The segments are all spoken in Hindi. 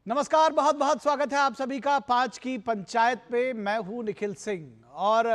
नमस्कार, बहुत बहुत स्वागत है आप सभी का 5 की पंचायत पे। मैं हूं निखिल सिंह और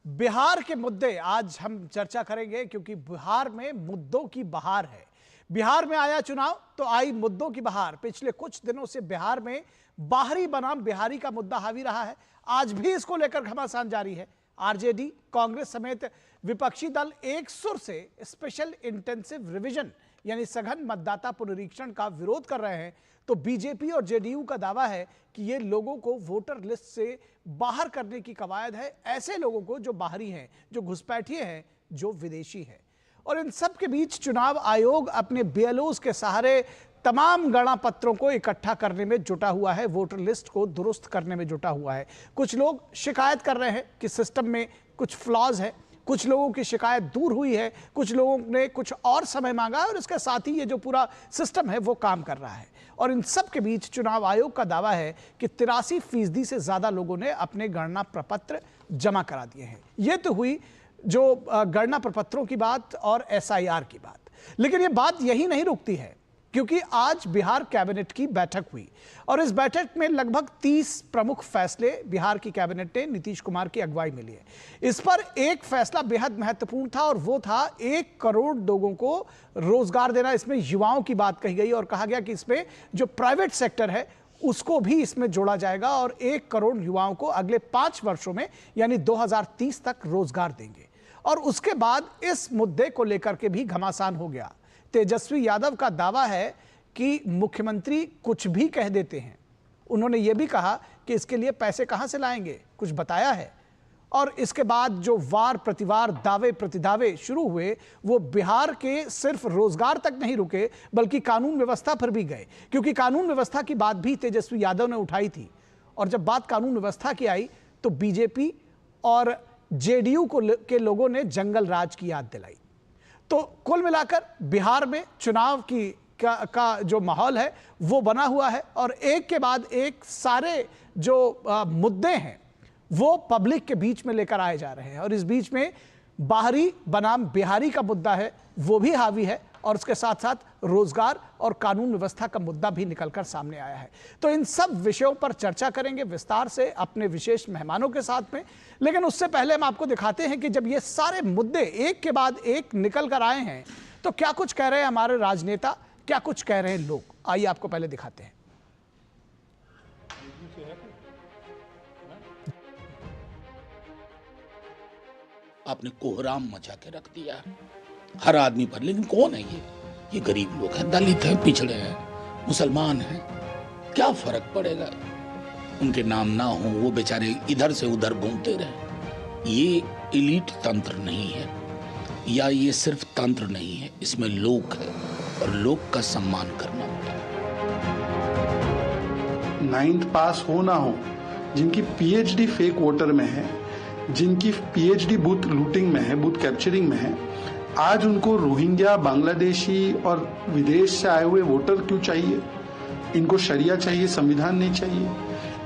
बिहार के मुद्दे आज हम चर्चा करेंगे क्योंकि बिहार में मुद्दों की बहार है। बिहार में आया चुनाव तो आई मुद्दों की बहार। पिछले कुछ दिनों से बिहार में बाहरी बनाम बिहारी का मुद्दा हावी रहा है। आज भी इसको लेकर घमासान जारी है। आरजेडी, कांग्रेस समेत विपक्षी दल एक सुर से स्पेशल इंटेंसिव रिवीजन यानी सघन मतदाता पुनरीक्षण का विरोध कर रहे हैं। तो बीजेपी और जेडीयू का दावा है कि ये लोगों को वोटर लिस्ट से बाहर करने की कवायद है, ऐसे लोगों को जो बाहरी हैं, जो घुसपैठिए हैं, जो विदेशी हैं। और इन सब के बीच चुनाव आयोग अपने बीएलओज के सहारे तमाम गणना पत्रों को इकट्ठा करने में जुटा हुआ है, वोटर लिस्ट को दुरुस्त करने में जुटा हुआ है। कुछ लोग शिकायत कर रहे हैं कि सिस्टम में कुछ फ्लॉज है, कुछ लोगों की शिकायत दूर हुई है, कुछ लोगों ने कुछ और समय मांगा और इसके साथ ही ये जो पूरा सिस्टम है वो काम कर रहा है। और इन सब के बीच चुनाव आयोग का दावा है कि 83% से ज्यादा लोगों ने अपने गणना प्रपत्र जमा करा दिए हैं। ये तो हुई जो गणना प्रपत्रों की बात और एसआईआर की बात, लेकिन ये बात यही नहीं रुकती है क्योंकि आज बिहार कैबिनेट की बैठक हुई और इस बैठक में लगभग 30 प्रमुख फैसले बिहार की कैबिनेट ने नीतीश कुमार की अगुवाई में लिए। इस पर एक फैसला बेहद महत्वपूर्ण था और वो था 1 करोड़ लोगों को रोजगार देना। इसमें युवाओं की बात कही गई और कहा गया कि इसमें जो प्राइवेट सेक्टर है उसको भी इसमें जोड़ा जाएगा और 1 करोड़ युवाओं को अगले 5 वर्षों में यानी 2030 तक रोजगार देंगे। और उसके बाद इस मुद्दे को लेकर के भी घमासान हो गया। तेजस्वी यादव का दावा है कि मुख्यमंत्री कुछ भी कह देते हैं। उन्होंने यह भी कहा कि इसके लिए पैसे कहां से लाएंगे, कुछ बताया है। और इसके बाद जो वार प्रतिवार, दावे प्रतिदावे शुरू हुए वो बिहार के सिर्फ रोजगार तक नहीं रुके बल्कि कानून व्यवस्था पर भी गए, क्योंकि कानून व्यवस्था की बात भी तेजस्वी यादव ने उठाई थी। और जब बात कानून व्यवस्था की आई तो बीजेपी और जेडीयू के लोगों ने जंगल राज की याद दिलाई। तो कुल मिलाकर बिहार में चुनाव का जो माहौल है वो बना हुआ है और एक के बाद एक सारे जो मुद्दे हैं वो पब्लिक के बीच में लेकर आए जा रहे हैं। और इस बीच में बाहरी बनाम बिहारी का मुद्दा है वो भी हावी है और उसके साथ साथ रोजगार और कानून व्यवस्था का मुद्दा भी निकलकर सामने आया है। तो इन सब विषयों पर चर्चा करेंगे विस्तार से अपने विशेष मेहमानों के साथ में। लेकिन उससे पहले हम आपको दिखाते हैं कि जब ये सारे मुद्दे एक के बाद एक निकल कर आए हैं तो क्या कुछ कह रहे हैं हमारे राजनेता, क्या कुछ कह रहे हैं लोग। आइए आपको पहले दिखाते हैं। आपने कोहराम मचा के रख दिया हर आदमी पर। लेकिन कौन है ये गरीब लोग हैं, दलित हैं, पिछड़े हैं, मुसलमान हैं, क्या फर्क पड़ेगा? उनके नाम ना हो, वो बेचारे इधर से उधर घूमते रहे। ये एलीट तंत्र नहीं है, या ये सिर्फ तंत्र नहीं है, इसमें लोग है और लोग का सम्मान करना होगा। 9th पास हो ना हो, जिनकी पीएचडी फेक वोटर में है, जिनकी पीएचडी बूथ लूटिंग में है, बूथ कैप्चरिंग में है, आज उनको रोहिंग्या, बांग्लादेशी और विदेश से आए हुए वोटर क्यों चाहिए? इनको शरिया चाहिए, संविधान नहीं चाहिए।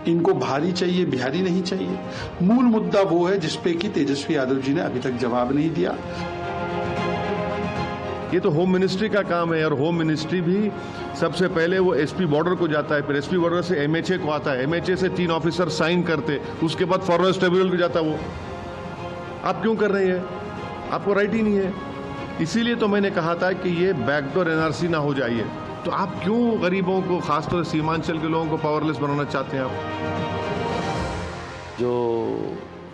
इनको भारी चाहिए, बिहारी नहीं चाहिए। मूल मुद्दा वो है जिसपे कि तेजस्वी यादव जी ने अभी तक जवाब नहीं दिया। ये तो होम मिनिस्ट्री का काम है और होम मिनिस्ट्री भी सबसे पहले वो एसपी बॉर्डर को जाता है, फिर एसपी बॉर्डर से एमएचए को आता है, एमएचए से 3 ऑफिसर साइन करते, उसके बाद फॉरेस्ट ट्रिब्यूनल को जाता। वो आप क्यों कर रहे हैं? आपको राइट ही नहीं है। इसीलिए तो मैंने कहा था कि ये बैकडोर एनआरसी ना हो जाइए। तो आप क्यों गरीबों को, खासतौर से सीमांचल के लोगों को पावरलेस बनाना चाहते हैं आप? जो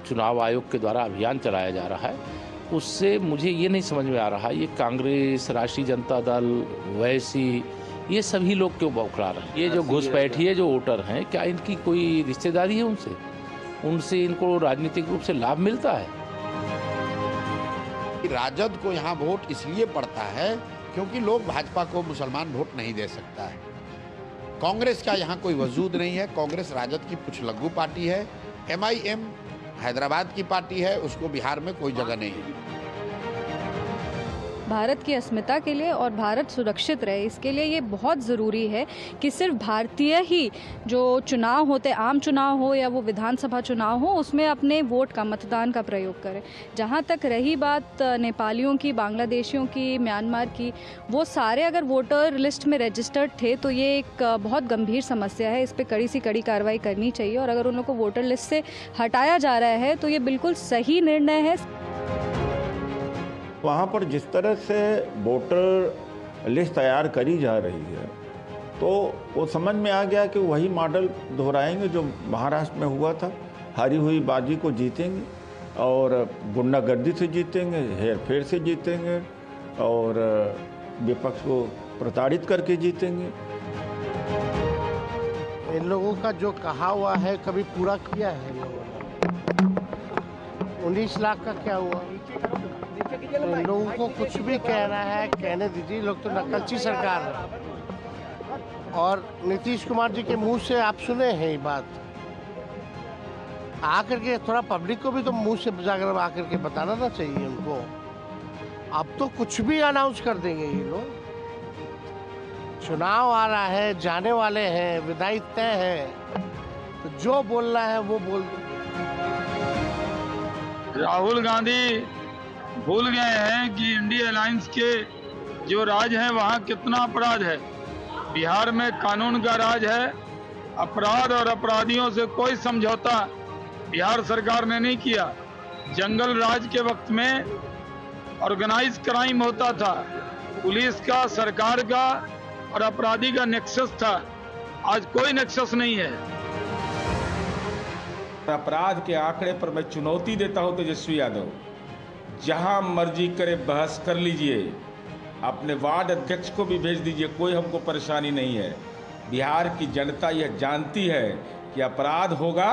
चुनाव आयोग के द्वारा अभियान चलाया जा रहा है उससे मुझे ये नहीं समझ में आ रहा ये कांग्रेस, राष्ट्रीय जनता दल, वैसी, ये सभी लोग क्यों बौखला रहे हैं? ये जो घुसपैठिए जो वोटर हैं, क्या इनकी कोई रिश्तेदारी है उनसे इनको राजनीतिक रूप से लाभ मिलता है? राजद को यहाँ वोट इसलिए पड़ता है क्योंकि लोग भाजपा को मुसलमान वोट नहीं दे सकता है। कांग्रेस का यहाँ कोई वजूद नहीं है। कांग्रेस राजद की पुछलग्गू पार्टी है। एमआईएम हैदराबाद की पार्टी है, उसको बिहार में कोई जगह नहीं है। भारत की अस्मिता के लिए और भारत सुरक्षित रहे, इसके लिए ये बहुत ज़रूरी है कि सिर्फ भारतीय ही जो चुनाव होते, आम चुनाव हो या वो विधानसभा चुनाव हो, उसमें अपने वोट का, मतदान का प्रयोग करें। जहाँ तक रही बात नेपालियों की, बांग्लादेशियों की, म्यांमार की, वो सारे अगर वोटर लिस्ट में रजिस्टर्ड थे तो ये एक बहुत गंभीर समस्या है, इस पर कड़ी से कड़ी कार्रवाई करनी चाहिए। और अगर उन लोगों को वोटर लिस्ट से हटाया जा रहा है तो ये बिल्कुल सही निर्णय है। वहाँ पर जिस तरह से वोटर लिस्ट तैयार करी जा रही है तो वो समझ में आ गया कि वही मॉडल दोहराएंगे जो महाराष्ट्र में हुआ था। हारी हुई बाजी को जीतेंगे और गुंडागर्दी से जीतेंगे, हेरफेर से जीतेंगे और विपक्ष को प्रताड़ित करके जीतेंगे। इन लोगों का जो कहा हुआ है कभी पूरा किया है इन लोगों ने? 19 लाख का क्या हुआ? इन लोगों को कुछ भी कहना है कहने दीजिए, लोग तो नकलची सरकार है। और नीतीश कुमार जी के मुंह से आप सुने हैं ये बात, आकर के थोड़ा पब्लिक को भी तो मुंह से जाकर आकर के बताना ना चाहिए उनको। अब तो कुछ भी अनाउंस कर देंगे ये लोग। चुनाव आ रहा है, जाने वाले हैं, विदाई तय है, तो जो बोलना है वो बोल दो। राहुल गांधी भूल गए हैं कि इंडिया अलायंस के जो राज है वहाँ कितना अपराध है। बिहार में कानून का राज है, अपराध और अपराधियों से कोई समझौता बिहार सरकार ने नहीं किया। जंगल राज के वक्त में ऑर्गेनाइज क्राइम होता था, पुलिस का, सरकार का और अपराधी का नेक्सस था। आज कोई नेक्सस नहीं है। अपराध के आंकड़े पर मैं चुनौती देता हूं तेजस्वी यादव, जहां मर्जी करे बहस कर लीजिए, अपने वार्ड अध्यक्ष को भी भेज दीजिए, कोई हमको परेशानी नहीं है। बिहार की जनता यह जानती है कि अपराध होगा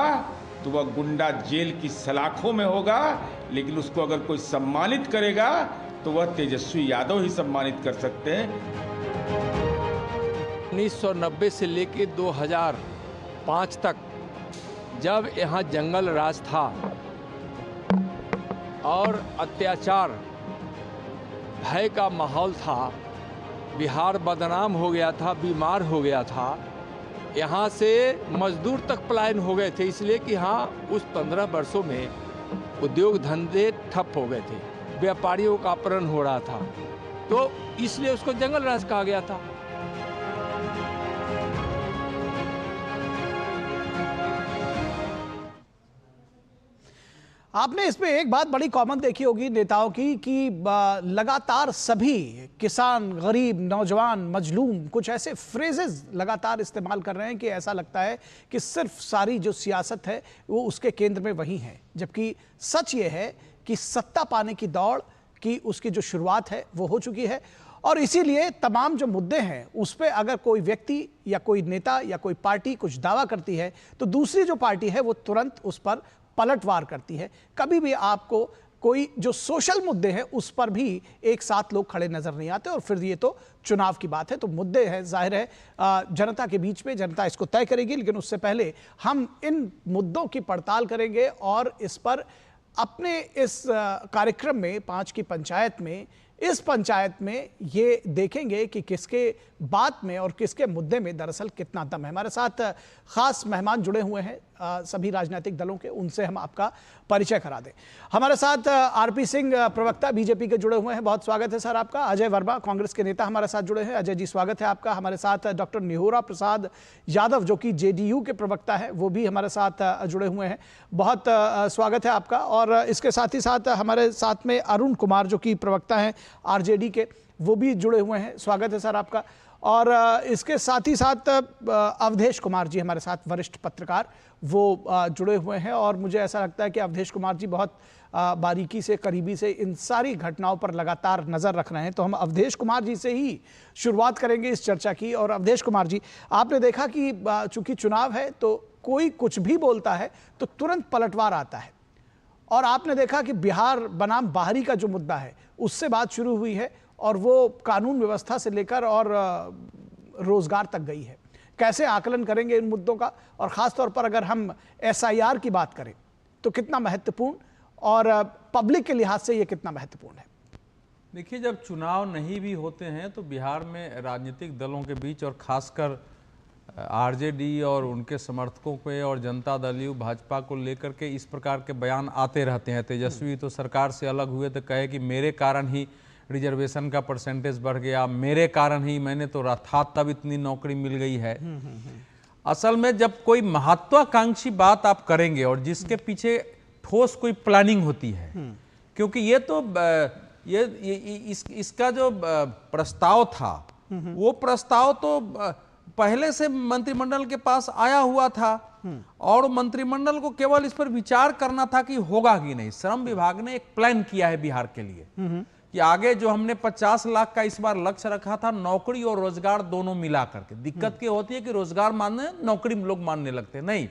तो वह गुंडा जेल की सलाखों में होगा, लेकिन उसको अगर कोई सम्मानित करेगा तो वह तेजस्वी यादव ही सम्मानित कर सकते हैं। 1990 से लेकर 2005 तक जब यहाँ जंगल राज था और अत्याचार, भय का माहौल था, बिहार बदनाम हो गया था, बीमार हो गया था, यहाँ से मजदूर तक पलायन हो गए थे, इसलिए कि हाँ उस 15 वर्षों में उद्योग धंधे ठप हो गए थे, व्यापारियों का अपहरण हो रहा था, तो इसलिए उसको जंगल राज कहा गया था। आपने इसमें एक बात बड़ी कॉमन देखी होगी नेताओं की कि लगातार सभी किसान, गरीब, नौजवान, मजलूम कुछ ऐसे फ्रेजेस लगातार इस्तेमाल कर रहे हैं कि ऐसा लगता है कि सिर्फ सारी जो सियासत है वो उसके केंद्र में वही है, जबकि सच ये है कि सत्ता पाने की दौड़ की उसकी जो शुरुआत है वो हो चुकी है। और इसीलिए तमाम जो मुद्दे हैं उस पर अगर कोई व्यक्ति या कोई नेता या कोई पार्टी कुछ दावा करती है तो दूसरी जो पार्टी है वो तुरंत उस पर पलटवार करती है। कभी भी आपको कोई जो सोशल मुद्दे हैं उस पर भी एक साथ लोग खड़े नजर नहीं आते। और फिर ये तो चुनाव की बात है, तो मुद्दे हैं, जाहिर है जनता के बीच में, जनता इसको तय करेगी। लेकिन उससे पहले हम इन मुद्दों की पड़ताल करेंगे और इस पर अपने इस कार्यक्रम में 5 की पंचायत में, इस पंचायत में ये देखेंगे कि किसके बात में और किसके मुद्दे में दरअसल कितना दम है। हमारे साथ खास मेहमान जुड़े हुए हैं सभी राजनीतिक दलों के, उनसे हम आपका परिचय करा दें। हमारे साथ आरपी सिंह प्रवक्ता बीजेपी के जुड़े हुए हैं, बहुत स्वागत है सर आपका। अजय वर्मा कांग्रेस के नेता हमारे साथ जुड़े हैं, अजय जी स्वागत है आपका। हमारे साथ डॉक्टर निहोरा प्रसाद यादव जो कि जेडीयू के प्रवक्ता है वो भी हमारे साथ जुड़े हुए हैं, बहुत स्वागत है आपका। और इसके साथ ही साथ हमारे साथ में अरुण कुमार जो कि प्रवक्ता हैं आरजेडी के, वो भी जुड़े हुए हैं, स्वागत है सर आपका। और इसके साथ ही साथ अवधेश कुमार जी हमारे साथ वरिष्ठ पत्रकार वो जुड़े हुए हैं। और मुझे ऐसा लगता है कि अवधेश कुमार जी बहुत बारीकी से, करीबी से इन सारी घटनाओं पर लगातार नज़र रख रहे हैं। तो हम अवधेश कुमार जी से ही शुरुआत करेंगे इस चर्चा की। और अवधेश कुमार जी, आपने देखा कि चूंकि चुनाव है तो कोई कुछ भी बोलता है तो तुरंत पलटवार आता है, और आपने देखा कि बिहार बनाम बाहरी का जो मुद्दा है उससे बात शुरू हुई है और वो कानून व्यवस्था से लेकर और रोजगार तक गई है। कैसे आकलन करेंगे इन मुद्दों का, और खास तौर पर अगर हम एसआईआर की बात करें तो कितना महत्वपूर्ण और पब्लिक के लिहाज से ये कितना महत्वपूर्ण है? देखिए, जब चुनाव नहीं भी होते हैं तो बिहार में राजनीतिक दलों के बीच और खासकर आरजेडी और उनके समर्थकों पे और जनता दल यू भाजपा को लेकर के इस प्रकार के बयान आते रहते हैं। तेजस्वी तो सरकार से अलग हुए तो कहे कि मेरे कारण ही रिजर्वेशन का परसेंटेज बढ़ गया, मेरे कारण ही मैंने तो था तब इतनी नौकरी मिल गई है। असल में जब कोई महत्वाकांक्षी बात आप करेंगे और जिसके पीछे ठोस कोई प्लानिंग होती है, क्योंकि ये तो इसका जो प्रस्ताव था वो प्रस्ताव तो पहले से मंत्रिमंडल के पास आया हुआ था और मंत्रिमंडल को केवल इस पर विचार करना था कि होगा कि नहीं। श्रम विभाग ने एक प्लान किया है बिहार के लिए कि आगे जो हमने 50 लाख का इस बार लक्ष्य रखा था, नौकरी और रोजगार दोनों मिला करके। दिक्कत क्या होती है कि रोजगार मानने नौकरी लोग मानने लगते नहीं,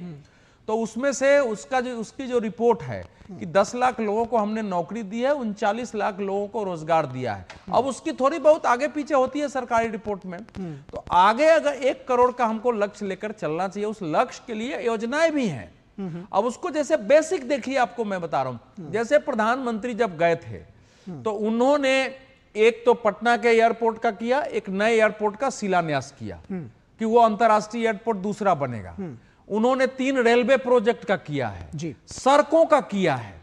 तो उसमें से उसकी जो रिपोर्ट है कि 10 लाख लोगों को हमने नौकरी दी है, 39 लाख लोगों को रोजगार दिया है। अब उसकी थोड़ी बहुत आगे पीछे होती है सरकारी रिपोर्ट में, तो आगे अगर 1 करोड़ का हमको लक्ष्य लेकर चलना चाहिए, उस लक्ष्य के लिए योजनाएं भी हैं। अब उसको जैसे बेसिक देखिए, आपको मैं बता रहा हूं, जैसे प्रधानमंत्री जब गए थे तो उन्होंने एक तो पटना के एयरपोर्ट का किया, एक नए एयरपोर्ट का शिलान्यास किया कि वो अंतरराष्ट्रीय एयरपोर्ट दूसरा बनेगा। उन्होंने 3 रेलवे प्रोजेक्ट का किया है जी, सड़कों का किया है।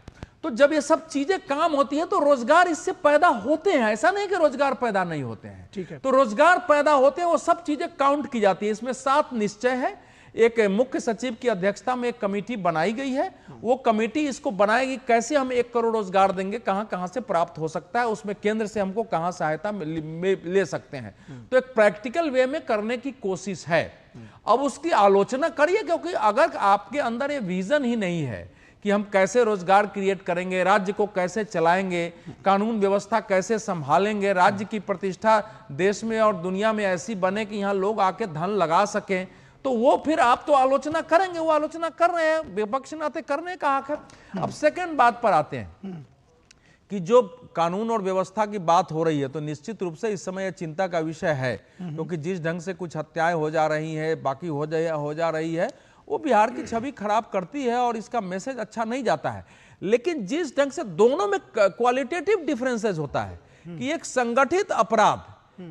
तो जब ये सब चीजें काम होती है तो रोजगार इससे पैदा होते हैं, ऐसा नहीं कि रोजगार पैदा नहीं होते हैं, ठीक है। तो रोजगार पैदा होते हैं, वो सब चीजें काउंट की जाती है। इसमें 7 निश्चय है। एक मुख्य सचिव की अध्यक्षता में एक कमेटी बनाई गई है, वो कमेटी इसको बनाएगी कैसे हम 1 करोड़ रोजगार देंगे, कहां कहां से प्राप्त हो सकता है, उसमें केंद्र से हमको कहां सहायता ले सकते हैं। तो एक प्रैक्टिकल वे में करने की कोशिश है। अब उसकी आलोचना करिए, क्योंकि अगर आपके अंदर ये विजन ही नहीं है कि हम कैसे रोजगार क्रिएट करेंगे, राज्य को कैसे चलाएंगे, कानून व्यवस्था कैसे संभालेंगे, राज्य की प्रतिष्ठा देश में और दुनिया में ऐसी बने कि यहाँ लोग आके धन लगा सकें, तो वो फिर आप तो आलोचना करेंगे। वो आलोचना कर रहे हैं, विपक्ष नाते करने का हक है। अब सेकंड बात पर आते हैं कि जो कानून और व्यवस्था की बात हो रही है, तो निश्चित रूप से इस समय यह चिंता का विषय है, क्योंकि जिस ढंग से कुछ हत्याएं हो जा रही हैं, बाकी हो जा रही है, वो बिहार की छवि खराब करती है और इसका मैसेज अच्छा नहीं जाता है। लेकिन जिस ढंग से दोनों में क्वालिटेटिव डिफरेंसेस होता है कि एक संगठित अपराध,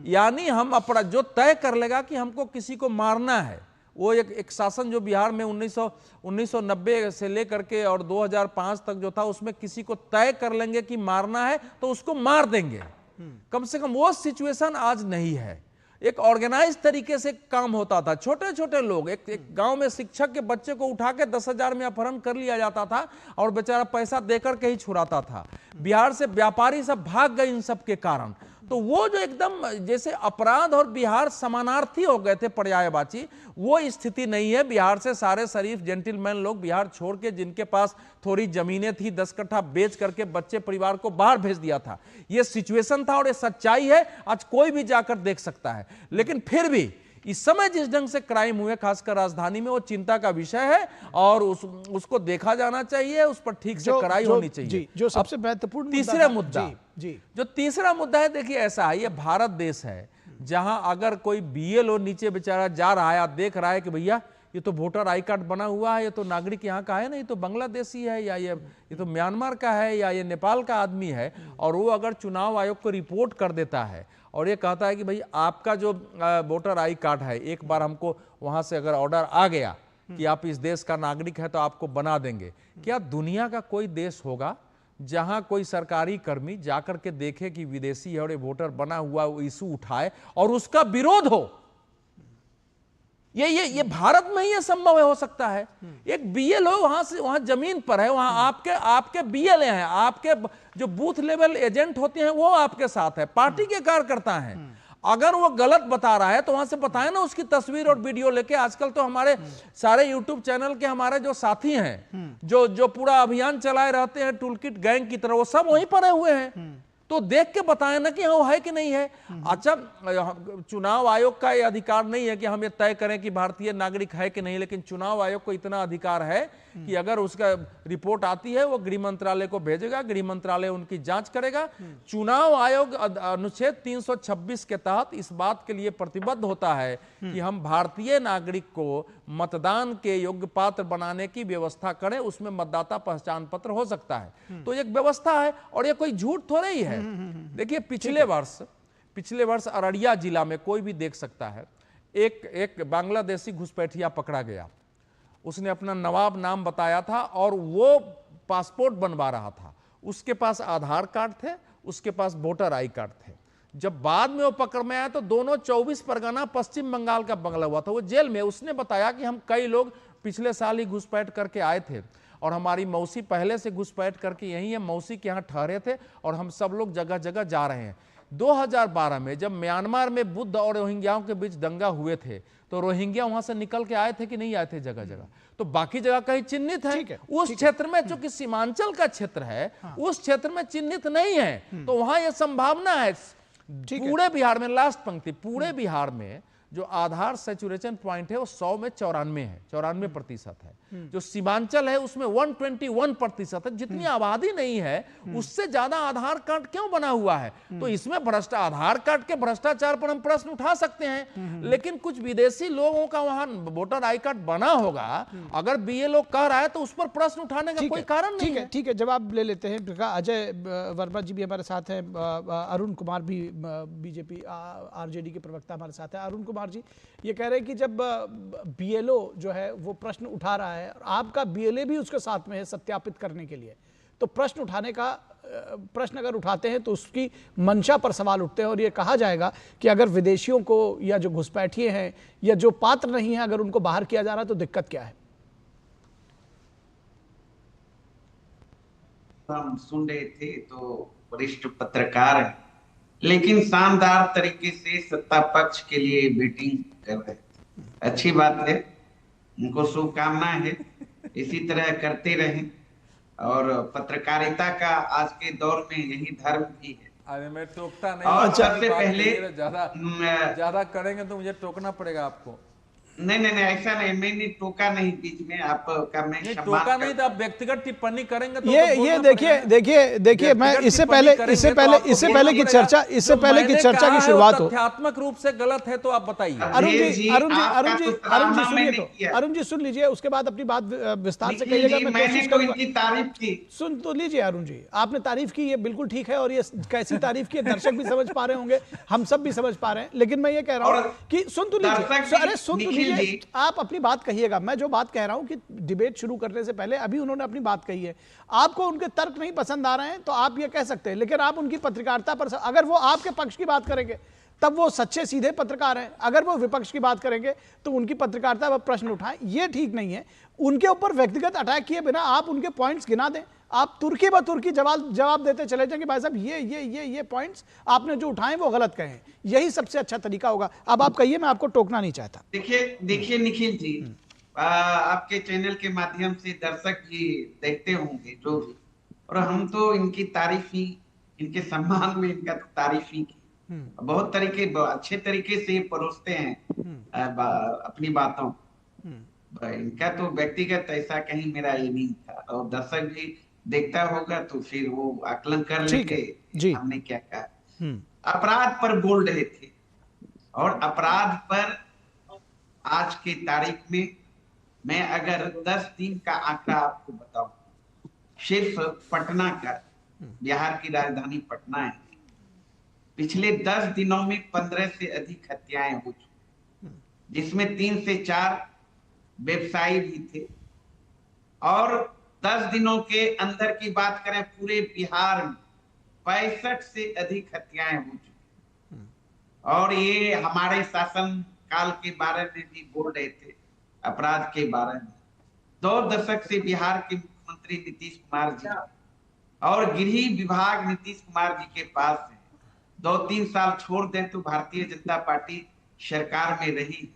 यानी हम अपराध जो तय कर लेगा कि हमको किसी को मारना है, वो एक शासन जो बिहार में 1990 से लेकर के और 2005 तक जो था, उसमें किसी को तय कर लेंगे कि मारना है तो उसको मार देंगे। कम से कम वो सिचुएशन आज नहीं है। एक ऑर्गेनाइज तरीके से काम होता था। छोटे छोटे लोग, एक गांव में शिक्षक के बच्चे को उठा के 10,000 में अपहरण कर लिया जाता था और बेचारा पैसा देकर के ही छुड़ाता था। बिहार से व्यापारी सब भाग गए इन सब के कारण। तो वो जो एकदम जैसे अपराध और बिहार समानार्थी हो गए थे, पर्यायवाची, वो स्थिति नहीं है। बिहार से सारे शरीफ जेंटलमैन लोग बिहार छोड़ के, जिनके पास थोड़ी जमीनें थी, 10 कट्ठा बेच करके बच्चे परिवार को बाहर भेज दिया था। ये सिचुएशन था और ये सच्चाई है, आज कोई भी जाकर देख सकता है। लेकिन फिर भी इस समय जिस ढंग से क्राइम हुए, खासकर राजधानी में, वो चिंता का विषय है और उसको देखा जाना चाहिए, उस पर ठीक से कराई होनी चाहिए। जो सबसे महत्वपूर्ण तीसरा मुद्दा, जो तीसरा मुद्दा है, देखिए ऐसा है, ये भारत देश है जहां अगर कोई बीएलओ नीचे बेचारा जा रहा है, देख रहा है कि भैया ये तो वोटर आई कार्ड बना हुआ है, ये तो नागरिक यहाँ का है, नहीं तो बांग्लादेशी है, या ये तो म्यांमार का है, या ये नेपाल का आदमी है, और वो अगर चुनाव आयोग को रिपोर्ट कर देता है और ये कहता है कि भाई आपका जो वोटर आई कार्ड है, एक बार हमको वहां से अगर ऑर्डर आ गया कि आप इस देश का नागरिक है तो आपको बना देंगे। क्या दुनिया का कोई देश होगा जहां कोई सरकारी कर्मी जाकर के देखे कि विदेशी है और ये वोटर बना हुआ, वो इशू उठाए और उसका विरोध हो? ये भारत में ही ये संभव हो सकता है। एक बीएलओ वहां जमीन पर है, वहां आपके बीएलए हैं, आपके जो बूथ लेवल एजेंट होते हैं वो आपके साथ है, पार्टी के कार्यकर्ता हैं। अगर वो गलत बता रहा है तो वहां से बताएं ना, उसकी तस्वीर और वीडियो लेके। आजकल तो हमारे सारे यूट्यूब चैनल के हमारे जो साथी हैं, जो पूरा अभियान चलाए रहते हैं टूल किट गैंग की तरह, वो सब वहीं पड़े हुए हैं। तो देख के बताएं ना कि हाँ वो है कि नहीं है। अच्छा, चुनाव आयोग का ये अधिकार नहीं है कि हम ये तय करें कि भारतीय नागरिक है कि नहीं, लेकिन चुनाव आयोग को इतना अधिकार है कि अगर उसका रिपोर्ट आती है वो गृह मंत्रालय को भेजेगा, गृह मंत्रालय उनकी जांच करेगा। चुनाव आयोग अनुच्छेद 326 के तहत इस बात के लिए प्रतिबद्ध होता है कि हम भारतीय नागरिक को मतदान के योग्य पात्र बनाने की व्यवस्था करें, उसमें मतदाता पहचान पत्र हो सकता है। तो एक व्यवस्था है और ये कोई झूठ थोड़ा ही है। देखिए पिछले वर्ष अररिया जिला में कोई भी देख सकता है, एक बांग्लादेशी घुसपैठिया पकड़ा गया। उसने अपना नवाब नाम बताया था और वो पासपोर्ट बनवा रहा था। उसके पास आधार कार्ड थे, उसके पास वोटर आई कार्ड थे। जब बाद में वो पकड़ में आया तो दोनों 24 परगना पश्चिम बंगाल का बंगला हुआ था। वो जेल में उसने बताया कि हम कई लोग पिछले साल ही घुसपैठ करके आए थे और हमारी मौसी पहले से घुसपैठ करके यहीं है, मौसी के यहाँ ठहरे थे और हम सब लोग जगह जगह जा रहे हैं। 2012 में जब म्यांमार में बुद्ध और रोहिंग्याओं के बीच दंगा हुए थे तो रोहिंग्या वहां से निकल के आए थे कि नहीं आए थे जगह जगह? तो बाकी जगह कहीं चिन्हित है, उस क्षेत्र में जो कि सीमांचल का क्षेत्र है उस क्षेत्र में चिन्हित नहीं है। तो वहां यह संभावना है पूरे बिहार में, लास्ट पंक्ति, पूरे बिहार में जो आधार सैचुरेशन पॉइंट है वो 100 में 94 है, 94% है। जो सीमांचल है उसमें 121% है। जितनी आबादी नहीं है उससे ज्यादा आधार कार्ड क्यों बना हुआ है? तो इसमें आधार कार्ड के भ्रष्टाचार पर हम प्रश्न उठा सकते हैं, लेकिन कुछ विदेशी लोगों का वहां वोटर आई कार्ड बना होगा, अगर BLO कह रहा है तो उस पर प्रश्न उठाने का कोई कारण नहीं है। ठीक है, जवाब ले लेते हैं। अजय वर्मा जी भी हमारे साथ हैं, अरुण कुमार भी बीजेपी RJD के प्रवक्ता हमारे साथ है। अरुण कुमार जी ये कह रहे हैं कि जब BLO जो है वो प्रश्न उठा रहा है और आपका BLA भी उसके साथ में है सत्यापित करने के लिए, तो प्रश्न अगर उठाते हैं तो उसकी मंशा पर सवाल उठते हैं और ये कहा जाएगा कि अगर विदेशियों को या जो घुसपैठिए हैं या जो पात्र नहीं है अगर उनको बाहर किया जा रहा है तो दिक्कत क्या है? हम सुन रहे थे तो वरिष्ठ पत्रकार है, लेकिन शानदार तरीके से सत्ता पक्ष के लिए मीटिंग कर रहे थे। अच्छी बात है, उनको शुभकामनाएं है, इसी तरह करते रहें। और पत्रकारिता का आज के दौर में यही धर्म भी है। अरे मैं टोकता नहीं, और सबसे पहले ज्यादा करेंगे तो मुझे टोकना पड़ेगा आपको। नहीं, ऐसा नहीं, मैंने टोका नहीं बीच में आपका, मैं टोका नहीं तो आप व्यक्तिगत टिप्पणी करेंगे तो ये देखिए मैं इससे पहले की चर्चा की शुरुआत हो, तथ्यात्मक रूप से गलत है तो आप बताइए। अरुण जी सुन लीजिए, उसके बाद अपनी बात विस्तार से कहिएगा। मैं कोशिश करूंगा। तारीफ की सुन तो लीजिए अरुण जी, आपने तारीफ की, ये बिल्कुल ठीक है और ये कैसी तारीफ की दर्शक भी समझ पा रहे होंगे, हम सब भी समझ पा रहे हैं। लेकिन मैं ये कह रहा हूँ कि सुन तो लीजिए, अरे सुन तो लीजिए, आप अपनी बात कहिएगा। मैं जो बात कह रहा हूं कि डिबेट शुरू करने से पहले अभी उन्होंने अपनी बात कही है, आपको उनके तर्क नहीं पसंद आ रहे हैं तो आप ये कह सकते हैं, लेकिन आप उनकी पत्रकारिता पर, अगर वो आपके पक्ष की बात करेंगे तब वो सच्चे सीधे पत्रकार हैं, अगर वो विपक्ष की बात करेंगे तो उनकी पत्रकारिता पर प्रश्न उठाएं, ये ठीक नहीं है। उनके ऊपर व्यक्तिगत अटैक किए बिना आप उनके पॉइंट्स गिना दें, आप तुर्की ब तुर्की जवाब देते चले जाएंगे, भाई साहब ये पॉइंट्स आपने जो उठाए वो गलत कहे हैं, यही सबसे अच्छा तरीका होगा। अब आप कहिए, मैं आपको टोकना नहीं चाहता। देखिए निखिल जी, आपके चैनल के माध्यम से दर्शक जी देखते होंगे जो भी, और हम तो इनकी तारीफ ही, इनके सम्मान में इनका तारीफ ही की, बहुत अच्छे तरीके से परोसते हैं अपनी बातों। इनका तो व्यक्तिगत ऐसा कहीं मेरा ये नहीं था, और दर्शक भी देखता होगा तो फिर वो आकलन कर लेंगे हमने क्या कहा। अपराध पर बोल रहे थे, और अपराध पर आज की तारीख में मैं अगर 10 दिन का आंकड़ा आपको बताऊं, सिर्फ पटना का, बिहार की राजधानी पटना है, पिछले 10 दिनों में 15 से अधिक हत्याएं हो चुकी, जिसमें 3 से 4 व्यवसायी भी थे। और 10 दिनों के अंदर की बात करें पूरे बिहार में 65 से अधिक हत्याएं हो चुकी। और ये हमारे शासन काल के बारे में भी बोल रहे थे, अपराध के बारे में। 2 दशक से बिहार के मुख्यमंत्री नीतीश कुमार जी और गृह विभाग नीतीश कुमार जी के पास है। 2-3 साल छोड़ दें तो भारतीय जनता पार्टी सरकार में रही।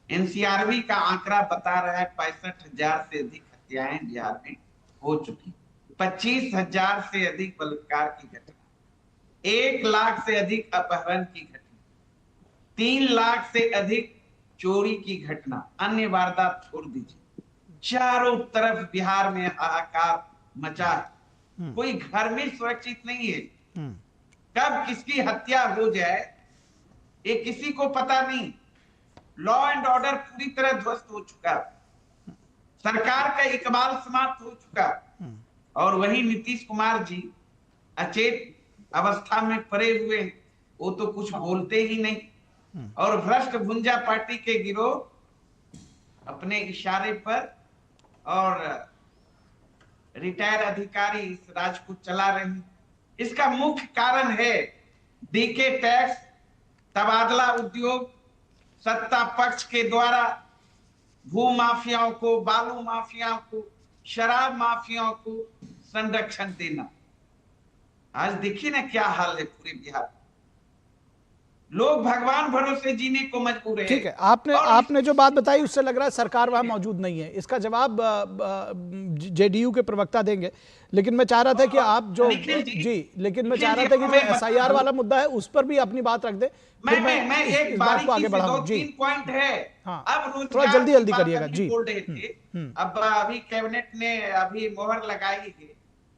NCRB का आंकड़ा बता रहा है 65,000 से अधिक हत्याएं बिहार में हो चुकी, 25,000 से अधिक बलात्कार की घटना, 1 लाख से अधिक अपहरण की घटना, 3 लाख से अधिक चोरी की घटना, अन्य वारदात छोड़ दीजिए। चारों तरफ बिहार में हाहाकार मचा है, कोई घर में सुरक्षित नहीं है। कब किसकी हत्या हो जाए ये किसी को पता नहीं। लॉ एंड ऑर्डर पूरी तरह ध्वस्त हो चुका, सरकार का इकबाल समाप्त हो चुका, और वही नीतीश कुमार जी अचेत अवस्था में पड़े हुए, वो तो कुछ बोलते ही नहीं। और भ्रष्ट भुंजा पार्टी के गिरोह अपने इशारे पर और रिटायर अधिकारी इस राज को चला रहे हैं। इसका मुख्य कारण है डीके टैक्स, तबादला उद्योग, सत्ता पक्ष के द्वारा भू माफियाओं को, बालू माफियाओं को, शराब माफियाओं को संरक्षण देना। आज देखिए ना क्या हाल है पूरे बिहार। लोग भगवान भरोसे जीने को मजबूर है। ठीक है, आपने जो बात बताई उससे लग रहा है सरकार वहां मौजूद नहीं है। इसका जवाब जेडीयू के प्रवक्ता देंगे, लेकिन मैं चाह रहा था कि आप जो लेकिन मैं चाह रहा था कि जो एसआईआर वाला मुद्दा है उस पर भी अपनी बात रख दे। मैं एक बात को आगे बढ़ाऊं। 2-3 पॉइंट है। हाँ, अब थोड़ा जल्दी करिएगा जी। बोल रहे थे, अब अभी कैबिनेट ने अभी मोहर लगाई है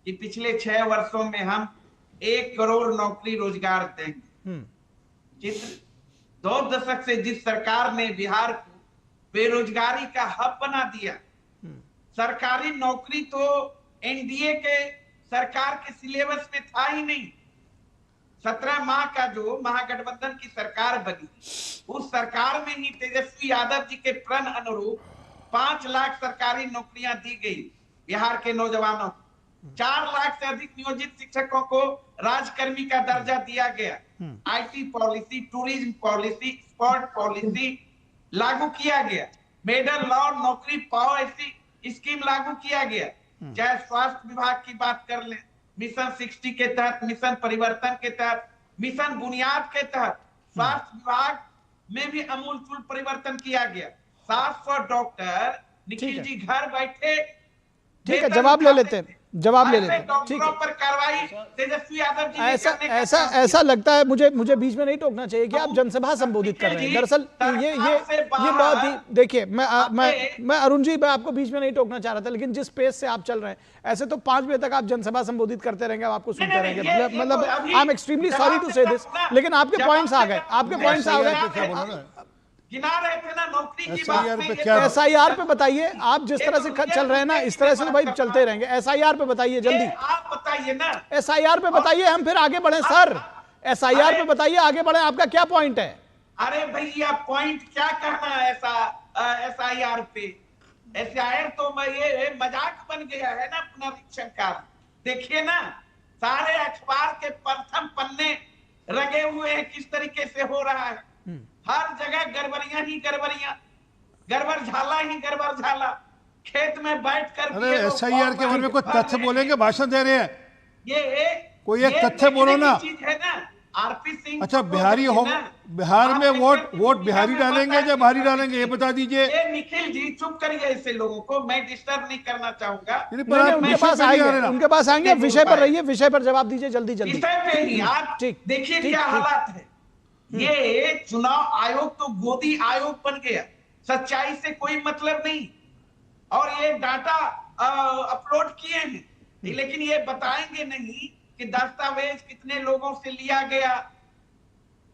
कि पिछले 6 वर्षों में हम 1 करोड़ नौकरी रोजगार देंगे। 2 दशक से जिस सरकार ने बिहार को बेरोजगारी का हब बना दिया, सरकारी नौकरी तो एनडीए के सरकार के सिलेबस में था ही नहीं। 17 माह का जो महागठबंधन की सरकार बनी, उस सरकार में ही तेजस्वी यादव जी के प्रण अनुरूप 5 लाख सरकारी नौकरियां दी गई बिहार के नौजवानों को। 4 लाख से अधिक नियोजित शिक्षकों को राजकर्मी का दर्जा दिया गया। IT policy, tourism policy, sport policy लागू किया गया। मेडल लॉ, नौकरी पाओ ऐसी स्कीम लागू किया गया। चाहे स्वास्थ्य विभाग की बात कर लें, मिशन 60 के तहत, मिशन परिवर्तन के तहत, मिशन बुनियाद के तहत स्वास्थ्य विभाग में भी अमूलचूल परिवर्तन किया गया। 700 डॉक्टर निखिल जी घर बैठे, ठीक है, जवाब ले लेते हैं। ठीक है, पर कार्रवाई तेजस्वी यादव जी ऐसा लगता है मुझे बीच में नहीं टोकना चाहिए कि आप जनसभा संबोधित कर रहे हैं। दरअसल ये बहुत ही, देखिए मैं अरुण जी, मैं आपको बीच में नहीं टोकना चाह रहा था, लेकिन जिस पेस से आप चल रहे हैं, ऐसे तो 5 बजे तक आप जनसभा संबोधित करते रहेंगे, आपको सुनते रहेंगे। मतलब I am extremely sorry to say this, लेकिन आपके पॉइंट्स आ गए। गिना रहे थे ना नौकरी की बात। एसआईआर पे बताइए, आप जिस तरह से चल रहे हैं ना, इस तरह से तो भाई चलते रहेंगे। एसआईआर पे बताइए जल्दी, आप बताइए ना। एसआईआर पे बताइए, हम फिर आगे बढ़े सर। एसआईआर पे बताइए, आगे बढ़े। आपका क्या पॉइंट है? अरे भैया पॉइंट क्या कहना है एसआईआर पे? एसआईआर तो ये मजाक बन गया है ना पुनरीक्षण का। देखिए ना, सारे अखबार के प्रथम पन्ने रगे हुए हैं किस तरीके से हो रहा है। हर जगह गड़बड़ियां ही गड़बड़ियां, गड़बड़ झाला ही गड़बड़ झाला। खेत में बैठकर अरे एसआईआर के बारे में कुछ तथ्य बोलेंगे, भाषण दे रहे हैं। ये कोई एक तथ्य बोलो ना। चीज है ना, आरपी सिंह। अच्छा, बिहार में वोट बिहारी डालेंगे या बाहरी डालेंगे, ये बता दीजिए। निखिल जी चुप करिए, ऐसे लोगों को मैं डिस्टर्ब नहीं करना चाहूंगा। उनके पास आएंगे, विषय पर रहिए, विषय पर जवाब दीजिए जल्दी। विषय पे ही आप देखिए क्या हालात है। ये चुनाव आयोग तो गोदी आयोग बन गया, सच्चाई से कोई मतलब नहीं। और ये डाटा अपलोड किए हैं, लेकिन ये बताएंगे नहीं कि दस्तावेज कितने लोगों से लिया गया,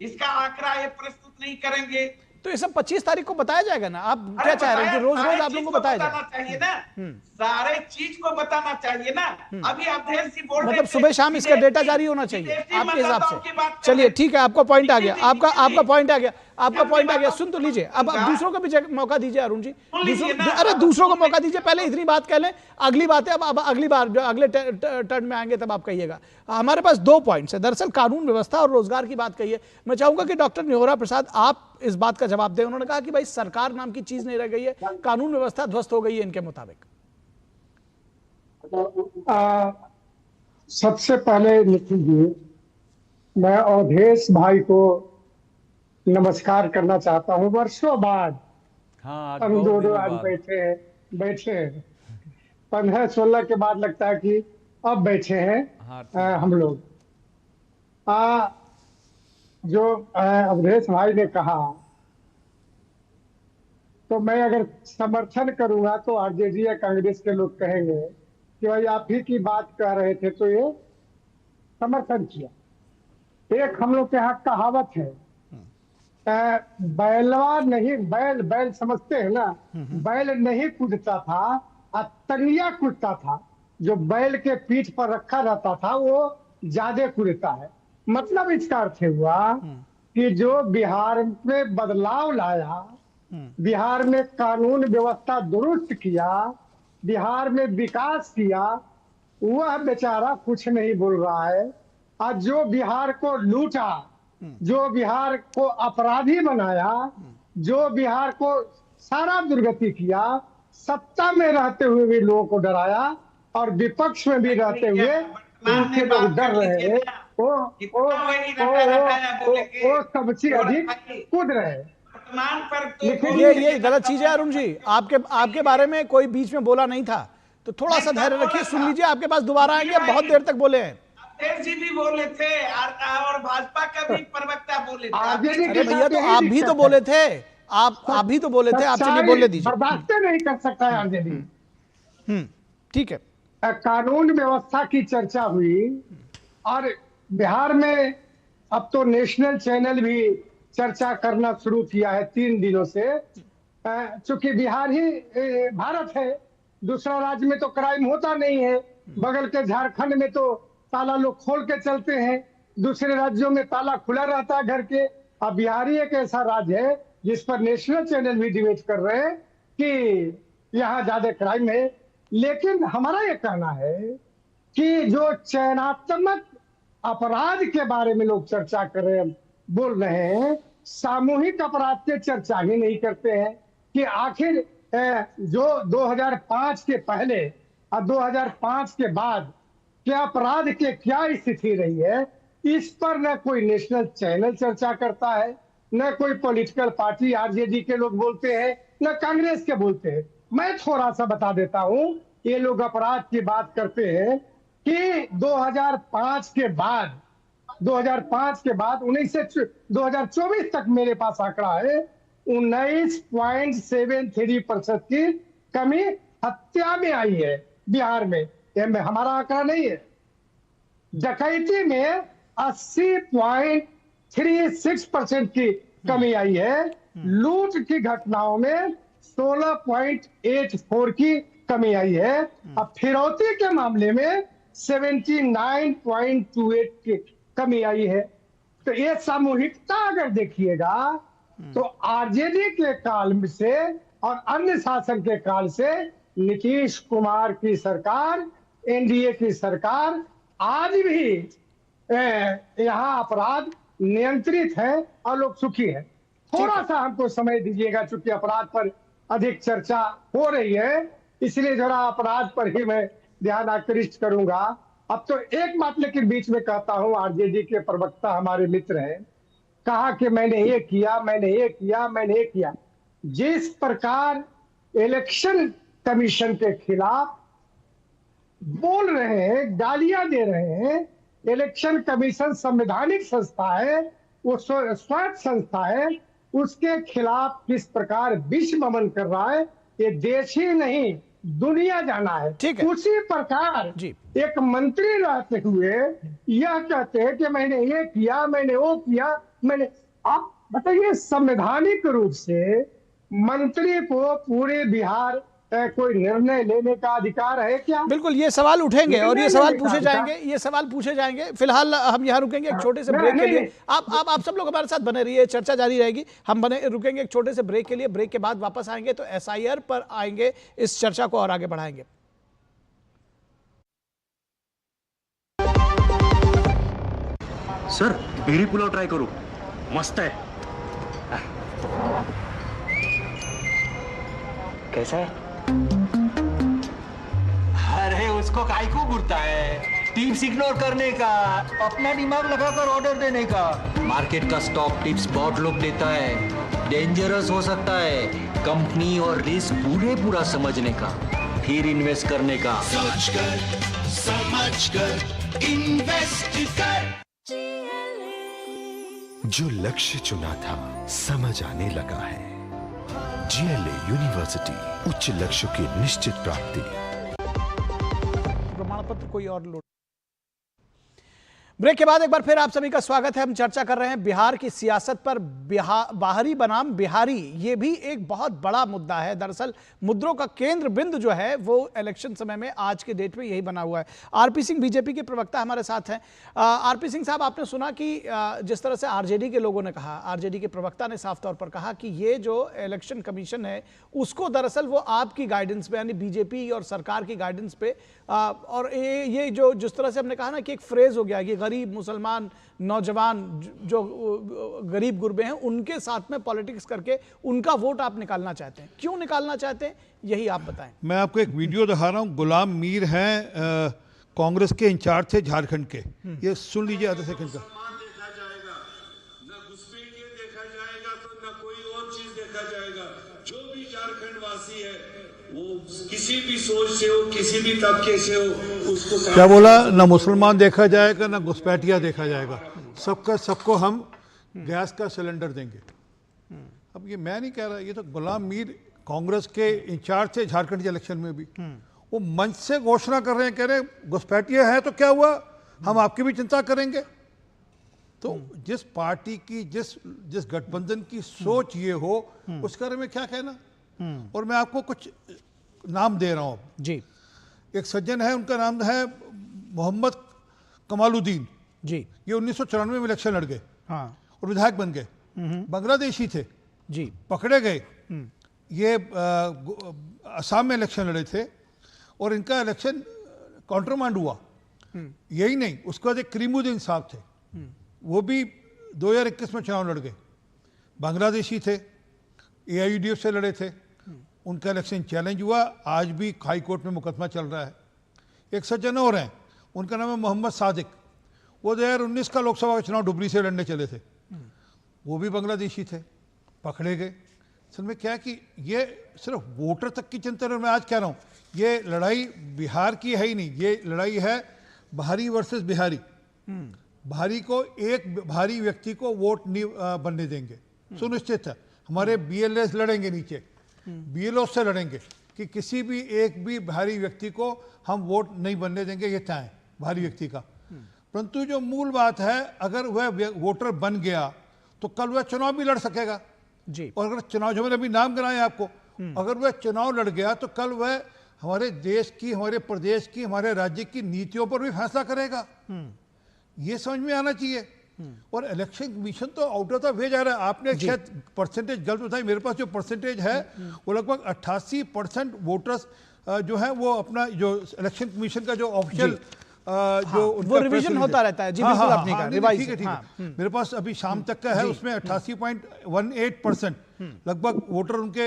इसका आंकड़ा ये प्रस्तुत नहीं करेंगे। तो ये सब 25 तारीख को बताया जाएगा ना? आप क्या चाह रहे हैं कि रोज आप लोगों को बताया चाहिए ना? सारे चीज को बताना चाहिए ना। अभी अध्यक्ष जी बोल रहे मतलब सुबह शाम इसका डेटा जारी होना चाहिए आपके हिसाब से। चलिए ठीक है, आपका पॉइंट आ गया, आपका पॉइंट आ गया। सुन तो लीजिए, अब दूसरों को भी मौका दीजिए अरुण जी। दूसरों को मौका दीजिए, पहले इतनी बात कह लें, अगली बात है अब अगली बार अगले टर्न में आएंगे तब आप कहिएगा। हमारे पास 2 पॉइंट्स है, दरअसल कानून व्यवस्था और रोजगार की बात कही है। मैं चाहूंगा कि डॉक्टर निहोरा प्रसाद आप इस बात का जवाब दें। उन्होंने कहा कि भाई सरकार नाम की चीज नहीं रह गई है, कानून व्यवस्था ध्वस्त हो गई है इनके मुताबिक। सबसे पहले निखिल जी, मैं अवधेश भाई को नमस्कार करना चाहता हूं। वर्षों बाद हम दोनों आज बैठे हैं 15-16 के बाद लगता है कि अब बैठे हैं हम लोग। जो अवधेश भाई ने कहा, तो मैं अगर समर्थन करूंगा तो आरजेडी या कांग्रेस के लोग कहेंगे कि भाई आप ही की बात कह रहे थे तो ये समर्थन किया। एक हम लोग के यहाँ कहावत है, बैलवा नहीं, बैल समझते हैं ना, बैल नहीं कूदता था, तंगिया कूदता था। जो बैल के पीठ पर रखा रहता था वो ज्यादा कूदता है। मतलब इसका अर्थ हुआ कि जो बिहार में बदलाव लाया, बिहार में कानून व्यवस्था दुरुस्त किया, बिहार में विकास किया, वह बेचारा कुछ नहीं बोल रहा है। और जो बिहार को लूटा, जो बिहार को अपराधी बनाया, जो बिहार को सारा दुर्गति किया, सत्ता में रहते हुए भी लोगों को डराया और विपक्ष में भी रहते हुए उनके लोग डर रहे हैं। वो सबसे अधिक कूद रहे हैं। ये गलत चीज है अरुण जी। आपके बारे में कोई बीच में बोला नहीं था, तो थोड़ा सा धैर्य रखिए, सुन लीजिए। आपके पास दोबारा आएंगे, बहुत देर तक बोले हैं। जी भी बोले थे और भाजपा का भी प्रवक्ता बोले थे। अरे भैया, तो आप भी तो बोले थे, आप भी तो बोले थे, आप चलिए बोलने दीजिए। बर्दाश्त नहीं कर सकता है आरजेडी। ठीक है। कानून व्यवस्था की चर्चा हुई और बिहार में अब तो नेशनल चैनल भी चर्चा करना शुरू किया है 3 दिनों से। चूंकि बिहार ही भारत है, दूसरा राज्य में तो क्राइम होता नहीं है। बगल के झारखंड में तो ताला लोग खोल के चलते हैं, दूसरे राज्यों में ताला खुला रहता है घर के। अब बिहार ही एक ऐसा राज्य है जिस पर नेशनल चैनल भी डिबेट कर रहे हैं कि यहाँ ज्यादा क्राइम है। लेकिन हमारा ये कहना है कि जो चयनात्मक अपराध के बारे में लोग चर्चा कर रहे हैं, बोल रहे हैं, सामूहिक अपराध की चर्चा ही नहीं करते हैं कि आखिर जो 2005 के पहले और 2005 के बाद क्या अपराध के क्या स्थिति रही है, इस पर न कोई नेशनल चैनल चर्चा करता है, न कोई पॉलिटिकल पार्टी आरजेडी के लोग बोलते हैं, न कांग्रेस के बोलते हैं। मैं थोड़ा सा बता देता हूं। ये लोग अपराध की बात करते हैं कि 2005 के बाद 19 से 2024 तक मेरे पास आंकड़ा है, 19.73% की कमी हत्या में आई है बिहार में। यह हमारा आंकड़ा नहीं है। डकैती में 80.36% की कमी आई है। लूट की घटनाओं में 16.84 की कमी आई है। अब फिरौती के मामले में 79.28 की कमी आई है। तो ये सामूहिकता अगर देखिएगा तो आरजेडी के काल से और अन्य शासन के काल से नीतीश कुमार की सरकार, एनडीए की सरकार आज भी यहाँ अपराध नियंत्रित है और लोग सुखी है। थोड़ा सा हमको समय दीजिएगा, चूंकि अपराध पर अधिक चर्चा हो रही है, इसलिए जरा अपराध पर ही मैं ध्यान आकृष्ट करूंगा। अब तो एक बात लेकिन बीच में कहता हूं, आरजेडी के प्रवक्ता हमारे मित्र हैं, कहा कि मैंने ये किया, मैंने ये किया, मैंने ये किया। जिस प्रकार इलेक्शन कमीशन के खिलाफ बोल रहे हैं, गालियां दे रहे हैं, इलेक्शन कमीशन संवैधानिक संस्था है, वो स्वायत्त संस्था है, उसके खिलाफ किस प्रकार विश्वमन कर रहा है, ये देश ही नहीं दुनिया जाना है। उसी प्रकार एक मंत्री रहते हुए यह कहते हैं कि मैंने ये किया, मैंने वो किया, मैंने। आप बताइए, संवैधानिक रूप से मंत्री को पूरे बिहार कोई निर्णय लेने का अधिकार है क्या? बिल्कुल, ये सवाल उठेंगे और ये सवाल पूछे जाएंगे, ये सवाल पूछे जाएंगे। फिलहाल हम यहाँ रुकेंगे एक छोटे से ब्रेक के लिए। आप सब लोग हमारे साथ बने रहिए, चर्चा जारी रहेगी। हम रुकेंगे एक छोटे से ब्रेक के लिए। ब्रेक के बाद वापस आएंगे तो एसआईआर पर आएंगे, इस चर्चा को और आगे बढ़ाएंगे। सर, बेरी पुलाव ट्राई करो, मस्त है। कैसा है? अरे उसको काहे को घूरता है? टिप्स इग्नोर करने का, अपना दिमाग लगाकर ऑर्डर देने का। मार्केट का स्टॉक टिप्स बहुत लोग देता है, डेंजरस हो सकता है। कंपनी और रिस्क पूरा समझने का, फिर इन्वेस्ट करने का। सोच कर समझ कर इन्वेस्ट कर। जो लक्ष्य चुना था समझ आने लगा है। जीएलए यूनिवर्सिटी, उच्च लक्ष्य की निश्चित प्राप्ति। प्रमाण पत्र कोई और लोड। ब्रेक के बाद एक बार फिर आप सभी का स्वागत है। हम चर्चा कर रहे हैं बिहार की सियासत पर। बाहरी बनाम बिहारी, ये भी एक बहुत बड़ा मुद्दा है। दरअसल मुद्दों का केंद्र बिंदु जो है वो इलेक्शन समय में आज के डेट में यही बना हुआ है। आरपी सिंह बीजेपी के प्रवक्ता हमारे साथ हैं। आरपी सिंह साहब, आपने सुना कि जिस तरह से आरजेडी के लोगों ने कहा, आरजेडी के प्रवक्ता ने साफ तौर पर कहा कि ये जो इलेक्शन कमीशन है उसको दरअसल वो आपकी गाइडेंस पे, यानी बीजेपी और सरकार की गाइडेंस पे, और ये जो जिस तरह से हमने कहा ना कि एक फ्रेज हो गया कि गरीब मुसलमान नौजवान जो गरीब गुरबे हैं उनके साथ में पॉलिटिक्स करके उनका वोट आप निकालना चाहते हैं। क्यों निकालना चाहते हैं, यही आप बताएं। मैं आपको एक वीडियो दिखा रहा हूँ। गुलाम मीर हैं कांग्रेस के इंचार्ज थे झारखंड के। ये सुन लीजिए आधा सेकंड का। किसी भी सोच से हो, किसी भी तबके से हो, उसको क्या बोला? ना मुसलमान देखा जाएगा ना घुसपैठिया देखा जाएगा, सबको हम गैस का सिलेंडर देंगे। अब ये मैं नहीं कह रहा, ये तो गुलाम मीर कांग्रेस के इंचार्ज थे झारखंड के इलेक्शन में भी। वो मंच से घोषणा कर रहे हैं, कह रहे हैं घुसपैठिया है तो क्या हुआ, हम आपकी भी चिंता करेंगे। तो जिस पार्टी की जिस गठबंधन की सोच ये हो उसके बारे में क्या कहना। और मैं आपको कुछ नाम दे रहा हूं जी। एक सज्जन है, उनका नाम है मोहम्मद कमालुद्दीन जी। ये 1994 में इलेक्शन लड़ गए और विधायक बन गए। बांग्लादेशी थे जी, पकड़े गए। ये असम में इलेक्शन लड़े थे और इनका इलेक्शन काउंटरमांड हुआ। यही नहीं, उसके बाद एक करीमुद्दीन साहब थे, वो भी 2021 में चुनाव लड़ गए। बांग्लादेशी थे, AIUDF से लड़े थे, उनका इलेक्शन चैलेंज हुआ। आज भी हाई कोर्ट में मुकदमा चल रहा है। एक सज्जन और हैं, उनका नाम है मोहम्मद सादिक। वो 2019 का लोकसभा का चुनाव डुबरी से लड़ने चले थे, वो भी बांग्लादेशी थे, पकड़े गए। असल में क्या है कि ये सिर्फ वोटर तक की चिंता है। मैं आज कह रहा हूँ ये लड़ाई बिहार की है ही नहीं, ये लड़ाई है बाहरी वर्सेस बिहारी। बाहरी को, एक बाहरी व्यक्ति को वोट नहीं बनने देंगे, सुनिश्चित है। हमारे BLAs लड़ेंगे नीचे, BLO से लड़ेंगे कि किसी भी एक भी बाहरी व्यक्ति को हम वोट नहीं बनने देंगे, ये तय है बाहरी व्यक्ति का। परंतु जो मूल बात है, अगर वह वोटर बन गया तो कल वह चुनाव भी लड़ सकेगा जी। और अगर चुनाव, जो मैंने अभी नाम गिनाया आपको, अगर वह चुनाव लड़ गया तो कल वह हमारे देश की, हमारे प्रदेश की, हमारे राज्य की नीतियों पर भी फैसला करेगा। ये समझ में आना चाहिए। और इलेक्शन कमीशन तो आउट ऑफ द वे जा रहा है। आपने शायद परसेंटेज गलत बताई, मेरे पास जो परसेंटेज है वो लगभग 88% वोटर्स जो है वो अपना जो इलेक्शन कमीशन का जो ऑफिशियल जो वो रिवीजन होता रहता है जी। बिल्कुल आपने कहा रिवाइज। ठीक है। मेरे पास अभी शाम तक का है, उसमें 88.18% लगभग वोटर उनके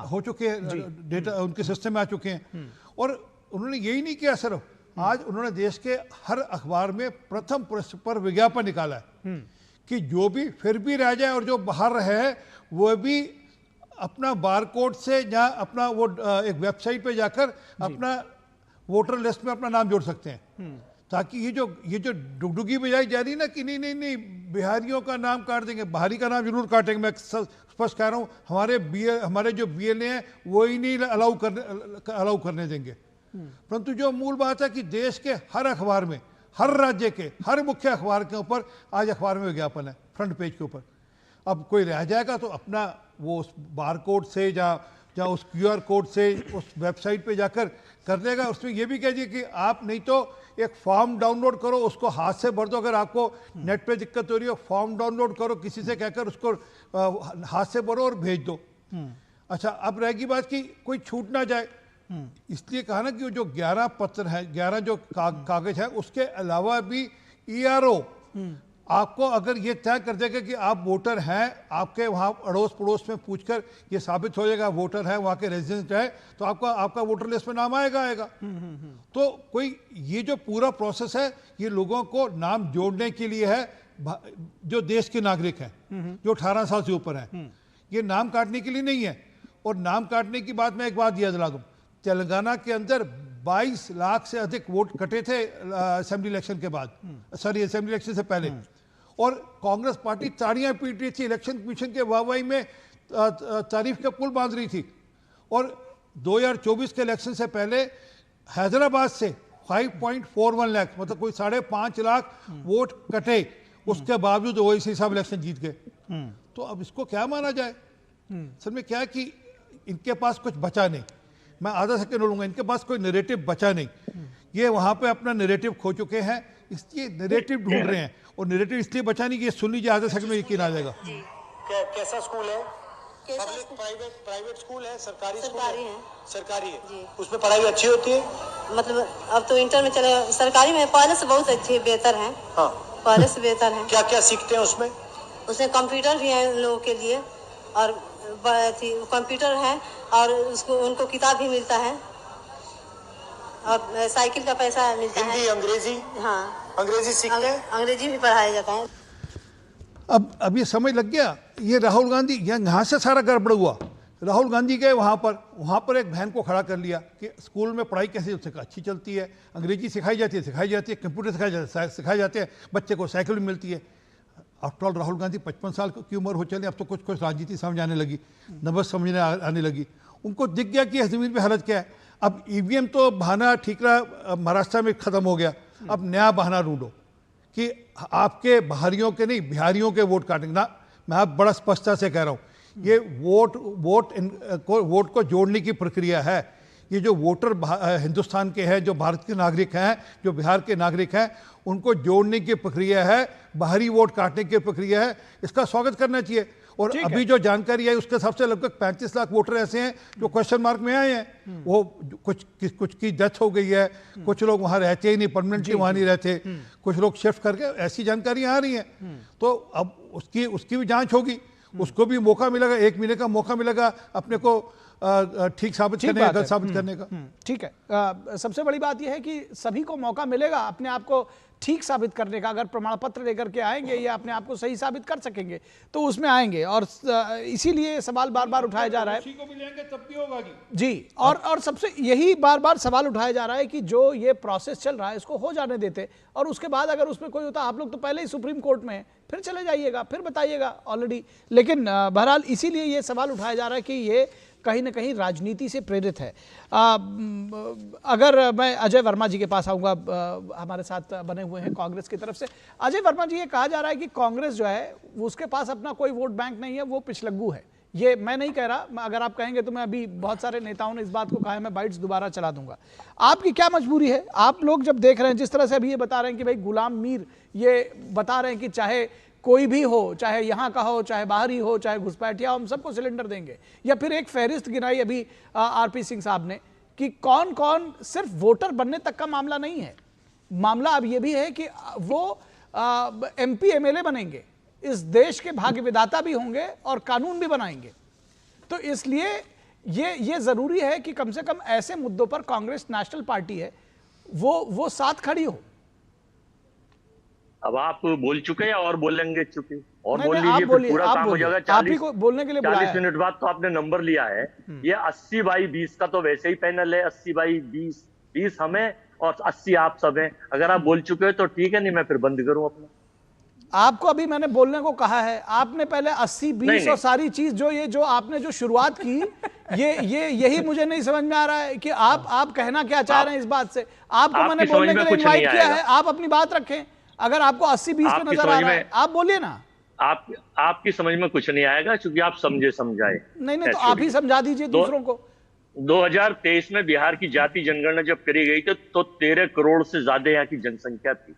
हो चुके हैं, डेटा उनके सिस्टम में आ चुके हैं। और उन्होंने यही नहीं किया सिर्फ, आज उन्होंने देश के हर अखबार में प्रथम पृष्ठ पर विज्ञापन निकाला है कि जो भी फिर भी रह जाए और जो बाहर रहे वो भी अपना बारकोड से या अपना वो एक वेबसाइट पे जाकर अपना वोटर लिस्ट में अपना नाम जोड़ सकते हैं, ताकि ये जो डुगडुगी बजाई जा रही ना कि नहीं बिहारियों का नाम काट देंगे, बाहरी का नाम जरूर काटेंगे। मैं स्पष्ट कह रहा हूँ, हमारे जो BLA हैं वो ही नहीं अलाउ करने देंगे। परंतु जो मूल बात है कि देश के हर अखबार में, हर राज्य के हर मुख्य अखबार के ऊपर आज अखबार में विज्ञापन है, फ्रंट पेज के ऊपर। अब कोई रह जाएगा तो अपना वो उस बारकोड से या उस QR कोड से उस वेबसाइट पे जाकर कर देगा। उसमें ये भी कह दिए कि आप नहीं तो एक फॉर्म डाउनलोड करो, उसको हाथ से भर दो। अगर आपको नेट पे दिक्कत हो रही हो, फॉर्म डाउनलोड करो, किसी से कहकर उसको हाथ से भरो और भेज दो। अच्छा, अब रहेगी बात कि कोई छूट ना जाए, इसलिए कहा ना कि जो 11 पत्र है, 11 जो कागज है, उसके अलावा भी ERO आपको अगर ये तय कर देगा कि आप वोटर हैं, आपके वहाँ अड़ोस पड़ोस में पूछकर ये साबित हो जाएगा वोटर है, वहाँ के रेजिडेंट है, तो आपका वोटर लिस्ट में नाम आएगा। तो कोई ये जो पूरा प्रोसेस है ये लोगों को नाम जोड़ने के लिए है, जो देश के नागरिक हैं, जो 18 साल से ऊपर हैं, ये नाम काटने के लिए नहीं है। और नाम काटने की बात मैं एक बात याद दिला दूँ, तेलंगाना के अंदर 22 लाख से अधिक वोट कटे थे असेंबली इलेक्शन के बाद, असेंबली इलेक्शन से पहले। और कांग्रेस पार्टी ताड़ियां पीट रही थी, इलेक्शन कमीशन के वाहवाही में तारीफ का पुल बांध रही थी। और 2024 के इलेक्शन से पहले हैदराबाद से 5.41 लाख, मतलब कोई 5.5 लाख वोट कटे, उसके बावजूद ओवैसी साहब इलेक्शन जीत गए। तो अब इसको क्या माना जाए? सर में क्या है कि इनके पास कुछ बचा नहीं, मैं आधा सेकंड बोलूंगा, इनके पास कोई नैरेटिव बचा नहीं। ये वहां पे अपना नैरेटिव खो चुके हैं, इसलिए नैरेटिव ढूंढ रहे हैं, और नैरेटिव इसलिए बचा नहीं कि ये सुन लीजिए, आधे सेकंड में यकीन आ जाएगा। कैसा स्कूल है? पब्लिक प्राइवेट स्कूल है, सरकारी है? सरकारी है। उसमें पढ़ाई अच्छी होती है? मतलब अब तो इंटर में चले, सरकारी में पहले से बहुत अच्छी बेहतर है। हाँ, पहले से बेहतर है। क्या क्या सीखते हैं उसमें? उसमें कंप्यूटर भी है उन लोगों के लिए, और कंप्यूटर है, और उसको उनको किताब भी मिलता है, और साइकिल का पैसा मिलता है। हिंदी, अंग्रेजी? हाँ, अंग्रेजी सीखते हैं, अंग्रेजी भी पढ़ाया जाता है। अब ये समझ लग गया, ये राहुल गांधी, यहाँ से सारा गड़बड़ हुआ। राहुल गांधी गए वहाँ पर एक बहन को खड़ा कर लिया कि स्कूल में पढ़ाई कैसे अच्छी चलती है, अंग्रेजी सिखाई जाती है, कंप्यूटर सिखाए जाते हैं, बच्चे को साइकिल भी मिलती है। आफ्टर ऑल राहुल गांधी 55 साल की उम्र हो चले, अब तो कुछ राजनीति समझ आने लगी, नब्ज समझने आने लगी। उनको दिख गया कि ज़मीन पे हालत क्या है। अब ईवीएम तो बहाना ठीकरा महाराष्ट्र में ख़त्म हो गया, अब नया बहाना ढूंढो कि आपके बाहरियों के नहीं, बिहारियों के वोट काटेंगे ना। मैं आप बड़ा स्पष्टता से कह रहा हूँ, ये वोट को जोड़ने की प्रक्रिया है। ये जो वोटर हिंदुस्तान के हैं, जो भारत के नागरिक हैं, जो बिहार के नागरिक हैं, उनको जोड़ने की प्रक्रिया है, बाहरी वोट काटने की प्रक्रिया है। इसका स्वागत करना चाहिए। और अभी जो जानकारी है उसके हिसाब से लगभग 35 लाख वोटर ऐसे हैं जो क्वेश्चन मार्क में आए हैं। वो कुछ की डेथ हो गई है, कुछ लोग वहाँ रहते ही नहीं, परमानेंटली वहाँ नहीं रहते, कुछ लोग शिफ्ट करके, ऐसी जानकारियाँ आ रही हैं। तो अब उसकी भी जांच होगी, उसको भी मौका मिलेगा, 1 महीने का मौका मिलेगा अपने को ठीक साबित करने का, गलत साबित करने का। ठीक है, सबसे बड़ी बात यह है कि सभी को मौका मिलेगा अपने आप को ठीक साबित करने का। अगर प्रमाण पत्र लेकर के आएंगे या अपने आप को सही साबित कर सकेंगे तो उसमें आएंगे, और इसीलिए सवाल बार बार उठाया जा रहा है। को भी लेंगे तब भी होगा जी, और सबसे यही बार बार सवाल उठाया जा रहा है कि जो ये प्रोसेस चल रहा है इसको हो जाने देते, और उसके बाद अगर उसमें कोई होता, आप लोग तो पहले ही सुप्रीम कोर्ट में, फिर चले जाइएगा, फिर बताइएगा ऑलरेडी। लेकिन बहरहाल इसीलिए ये सवाल उठाया जा रहा है कि ये कहीं ना कहीं राजनीति से प्रेरित है। अगर मैं अजय वर्मा जी के पास आऊँगा, हमारे साथ बने हुए हैं कांग्रेस की तरफ से। अजय वर्मा जी, ये कहा जा रहा है कि कांग्रेस जो है उसके पास अपना कोई वोट बैंक नहीं है, वो पिछलग्गू है। ये मैं नहीं कह रहा, अगर आप कहेंगे तो मैं, अभी बहुत सारे नेताओं ने इस बात को कहा है, मैं बाइट्स दोबारा चला दूंगा। आपकी क्या मजबूरी है? आप लोग जब देख रहे हैं, जिस तरह से अभी ये बता रहे हैं कि भाई गुलाम मीर ये बता रहे हैं कि चाहे कोई भी हो, चाहे यहाँ का हो, चाहे बाहरी हो, चाहे घुसपैठिया, हम सबको सिलेंडर देंगे। या फिर एक फहरिस्त गिनाई अभी आरपी सिंह साहब ने कि कौन कौन, सिर्फ वोटर बनने तक का मामला नहीं है, मामला अब ये भी है कि वो एमपी एमएलए बनेंगे, इस देश के भाग्य विधाता भी होंगे और कानून भी बनाएंगे। तो इसलिए ये जरूरी है कि कम से कम ऐसे मुद्दों पर कांग्रेस नेशनल पार्टी है वो साथ खड़ी हो। अब आप बोल चुके हैं और बोलेंगे चुके और नहीं, बोल नहीं, लीजिए, फिर पूरा काम हो जाएगा। 40 बोलने के लिए 40 मिनट बाद तो आपने नंबर लिया है। ये 80/20 का तो वैसे ही पैनल है, 80/20, 20 हमें और 80 आप सब हैं। अगर आप बोल चुके हो तो ठीक है, नहीं मैं फिर बंद करूं अपना। आपको अभी मैंने बोलने को कहा है, आपने पहले 80-20 और सारी चीज जो आपने जो शुरुआत की, यही मुझे नहीं समझ में आ रहा है कि आप कहना क्या चाह रहे हैं इस बात से। आपको मैंने बोलने के लिए इनवाइट किया है, आप अपनी बात रखें। अगर आपको 80-20 पे नजर आ रहा है, आप बोलिए ना। आपकी समझ में कुछ नहीं आएगा क्योंकि आप समझाए नहीं तो आप ही समझा दीजिए दूसरों को। 2023 में बिहार की जाति जनगणना जब करी गई थी तो 13 करोड़ से ज्यादा यहाँ की जनसंख्या थी,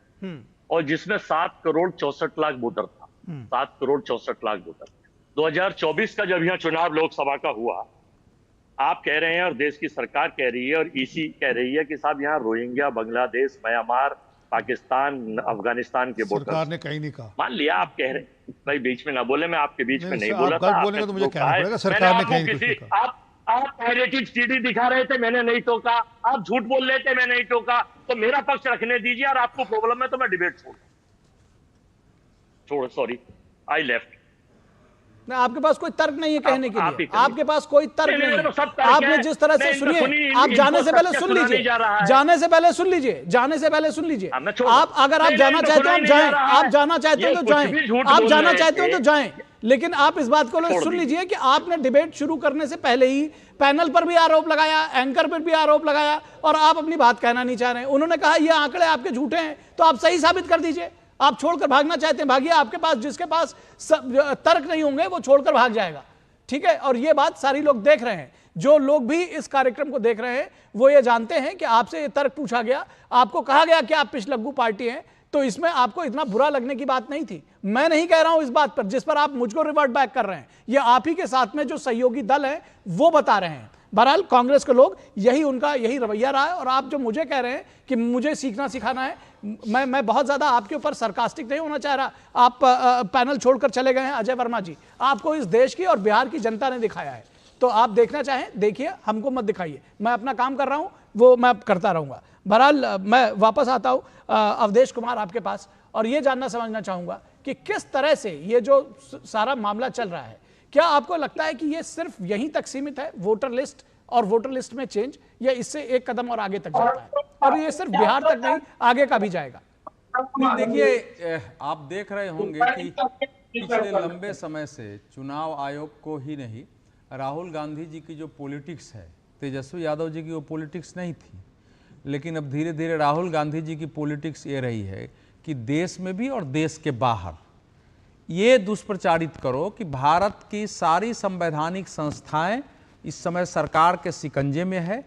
और जिसमें 7 करोड़ 64 लाख वोटर था। 7 करोड़ 64 लाख वोटर। 2024 का जब यहाँ चुनाव लोकसभा का हुआ, आप कह रहे हैं और देश की सरकार कह रही है और ईसी कह रही है कि साहब यहाँ रोहिंग्या, बांग्लादेश, म्यांमार, पाकिस्तान, अफगानिस्तान के वोटर। सरकार ने कहीं नहीं कहा। मान लिया आप कह रहे हैं, भाई बीच में ना बोले, मैं आपके बीच में नहीं बोला था। आप बोलेंगे तो मुझे कहना पड़ेगा, सरकार ने कहीं नहीं कहा। आप पॉजिटिव सीडी दिखा रहे थे, मैंने नहीं टोका। आप झूठ बोल रहे थे, मैं नहीं टोका। तो मेरा पक्ष रखने दीजिए, और आपको प्रॉब्लम है तो मैं डिबेट सॉरी, आई लेफ्ट। ना आपके पास कोई तर्क नहीं है कहने के लिए, आपके पास कोई तर्क नहीं है। आपने जिस तरह से सुनिए, आप जाने से पहले सुन लीजिए, जाने से पहले सुन लीजिए, जाने से पहले सुन लीजिए। आप अगर आप जाना चाहते हो जाएं, आप जाना चाहते हो तो जाएं, आप जाना चाहते हो तो जाएं, लेकिन आप इस बात को सुन लीजिए कि आपने डिबेट शुरू करने से पहले ही पैनल पर भी आरोप लगाया, एंकर पर भी आरोप लगाया, और आप अपनी बात कहना नहीं चाह रहे हैं। उन्होंने कहा ये आंकड़े आपके झूठे हैं, तो आप सही साबित कर दीजिए। आप छोड़कर भागना चाहते हैं, भागिए, आपके पास जिसके पास तर्क नहीं होंगे वो छोड़कर भाग जाएगा, ठीक है। और ये बात सारी लोग देख रहे हैं, जो लोग भी इस कार्यक्रम को देख रहे हैं वो ये जानते हैं कि आपसे ये तर्क पूछा गया, आपको कहा गया कि आप पिछलग्गू पार्टी हैं, तो इसमें आपको इतना बुरा लगने की बात नहीं थी। मैं नहीं कह रहा हूं इस बात पर जिस पर आप मुझको रिवर्ट बैक कर रहे हैं, ये आप ही के साथ में जो सहयोगी दल है वो बता रहे हैं। बहरहाल कांग्रेस के लोग यही रवैया रहा है। और आप जो मुझे कह रहे हैं कि मुझे सीखना सिखाना है, मैं बहुत ज्यादा आपके ऊपर सरकास्टिक नहीं होना चाह रहा। आप पैनल छोड़कर चले गए हैं अजय वर्मा जी, आपको इस देश की और बिहार की जनता ने दिखाया है, तो आप देखना चाहें देखिए, हमको मत दिखाइए। मैं अपना काम कर रहा हूं, वो मैं करता रहूंगा। बहरहाल मैं वापस आता हूं अवधेश कुमार आपके पास, और ये जानना समझना चाहूंगा कि किस तरह से ये जो सारा मामला चल रहा है, क्या आपको लगता है कि ये सिर्फ यहीं तक सीमित है, वोटर लिस्ट और वोटर लिस्ट में चेंज, या इससे एक कदम और आगे तक जाता है, और ये सिर्फ बिहार तक नहीं आगे का भी जाएगा? देखिए, आप देख रहे होंगे कि पिछले लंबे समय से चुनाव आयोग को ही नहीं, राहुल गांधी जी की जो पॉलिटिक्स है, तेजस्वी यादव जी की वो पॉलिटिक्स नहीं थी, लेकिन अब धीरे धीरे राहुल गांधी जी की पॉलिटिक्स ये रही है कि देश में भी और देश के बाहर ये दुष्प्रचारित करो कि भारत की सारी संवैधानिक संस्थाएं इस समय सरकार के शिकंजे में है,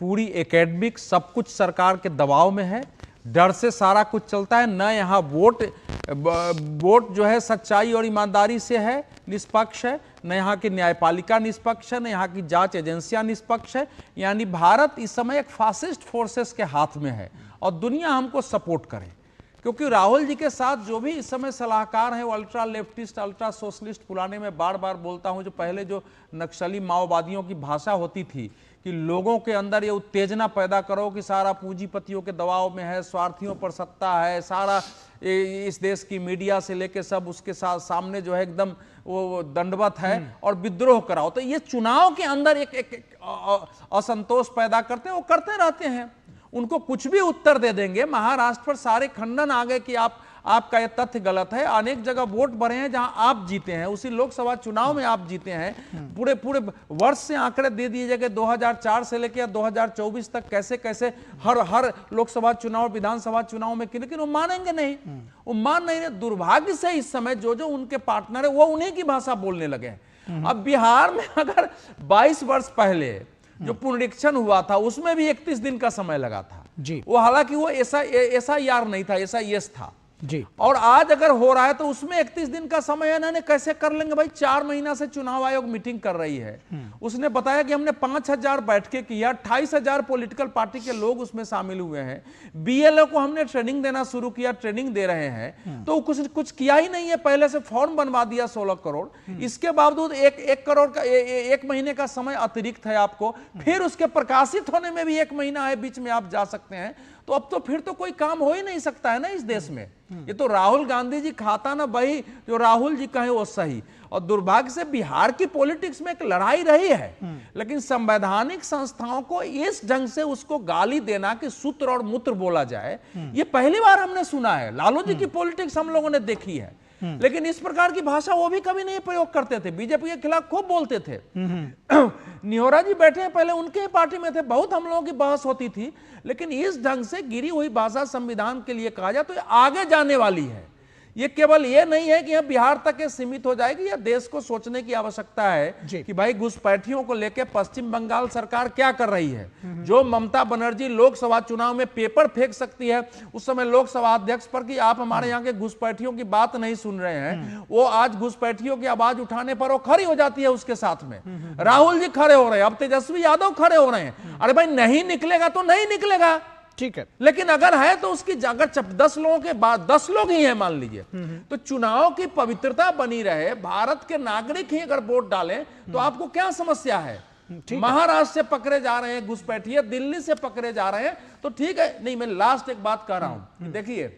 पूरी एकेडमिक सब कुछ सरकार के दबाव में है, डर से सारा कुछ चलता है। न यहाँ वोट जो है सच्चाई और ईमानदारी से है, निष्पक्ष है, न यहाँ की न्यायपालिका निष्पक्ष है, न यहाँ की जांच एजेंसियां निष्पक्ष है। यानी भारत इस समय एक फासिस्ट फोर्सेस के हाथ में है, और दुनिया हमको सपोर्ट करे, क्योंकि राहुल जी के साथ जो भी इस समय सलाहकार हैं वो अल्ट्रा लेफ्टिस्ट, अल्ट्रा सोशलिस्ट, पुराने में बार बार बोलता हूं, जो पहले जो नक्सली माओवादियों की भाषा होती थी कि लोगों के अंदर ये उत्तेजना पैदा करो कि सारा पूंजीपतियों के दबाव में है, स्वार्थियों पर सत्ता है, सारा इस देश की मीडिया से लेके सब उसके साथ सामने जो है एकदम वो दंडवत है, और विद्रोह कराओ। तो ये चुनाव के अंदर एक असंतोष पैदा करते हैं, वो करते रहते हैं। उनको कुछ भी उत्तर दे देंगे। महाराष्ट्र पर सारे खंडन आ गए कि आपका ये तथ्य गलत है। अनेक जगह वोट बढ़े हैं जहां आप जीते हैं, उसी लोकसभा चुनाव में आप जीते हैं। पूरे वर्ष से आंकड़े दे दिए जाएंगे 2004 से लेकर 2024 तक कैसे कैसे हर लोकसभा चुनाव, विधानसभा चुनाव में, लेकिन वो मानेंगे नहीं, वो मान नहीं रहे। दुर्भाग्य से इस समय जो उनके पार्टनर है वो उन्हीं की भाषा बोलने लगे हैं। अब बिहार में अगर 22 वर्ष पहले जो पुनरीक्षण हुआ था उसमें भी 31 दिन का समय लगा था जी, वो हालांकि वो ऐसा यार नहीं था, ऐसा यस था जी। और आज अगर हो रहा है तो उसमें 31 दिन का समय है, इन्होंने कैसे कर लेंगे भाई? 4 महीना से चुनाव आयोग मीटिंग कर रही है। उसने बताया कि हमने 5000 बैठकें की, 28,000 पॉलिटिकल पार्टी के लोग उसमें शामिल हुए हैं। बीएलओ को हमने ट्रेनिंग देना शुरू किया, ट्रेनिंग दे रहे हैं, तो कुछ किया ही नहीं है। पहले से फॉर्म बनवा दिया 16 करोड़, इसके बावजूद 1 करोड़ का 1 महीने का समय अतिरिक्त है आपको, फिर उसके प्रकाशित होने में भी 1 महीना है, बीच में आप जा सकते हैं। तो अब तो फिर तो कोई काम हो ही नहीं सकता है ना इस देश में। ये तो राहुल गांधी जी खाता ना वही जो राहुल जी कहे वो सही। और दुर्भाग्य से बिहार की पॉलिटिक्स में एक लड़ाई रही है, लेकिन संवैधानिक संस्थाओं को इस ढंग से उसको गाली देना कि सूत्र और मूत्र बोला जाए, ये पहली बार हमने सुना है। लालू जी की पॉलिटिक्स हम लोगों ने देखी है, लेकिन इस प्रकार की भाषा वो भी कभी नहीं प्रयोग करते थे। बीजेपी के खिलाफ खूब बोलते थे। निहोरा जी बैठे हैं, पहले उनके ही पार्टी में थे, बहुत हम लोगों की बहस होती थी, लेकिन इस ढंग से गिरी हुई भाषा संविधान के लिए कहा जाए तो आगे जाने वाली है। ये केवल ये नहीं है कि यह बिहार तक के सीमित हो जाएगी, यह देश को सोचने की आवश्यकता है कि भाई घुसपैठियों को लेकर पश्चिम बंगाल सरकार क्या कर रही है। जो ममता बनर्जी लोकसभा चुनाव में पेपर फेंक सकती है उस समय लोकसभा अध्यक्ष पर कि आप हमारे यहाँ के घुसपैठियों की बात नहीं सुन रहे हैं, वो आज घुसपैठियों की आवाज उठाने पर वो खड़ी हो जाती है उसके साथ में। राहुल जी खड़े हो रहे हैं, अब तेजस्वी यादव खड़े हो रहे हैं। अरे भाई नहीं निकलेगा तो नहीं निकलेगा, ठीक है, लेकिन अगर है तो उसकी अगर 10 लोगों के बाद 10 लोग ही हैं मान लीजिए, तो चुनाव की पवित्रता बनी रहे, भारत के नागरिक ही अगर वोट डालें तो आपको क्या समस्या है? महाराष्ट्र से पकड़े जा रहे हैं घुसपैठिए, दिल्ली से पकड़े जा रहे हैं, तो ठीक है। नहीं, मैं लास्ट एक बात कह रहा हूं, देखिए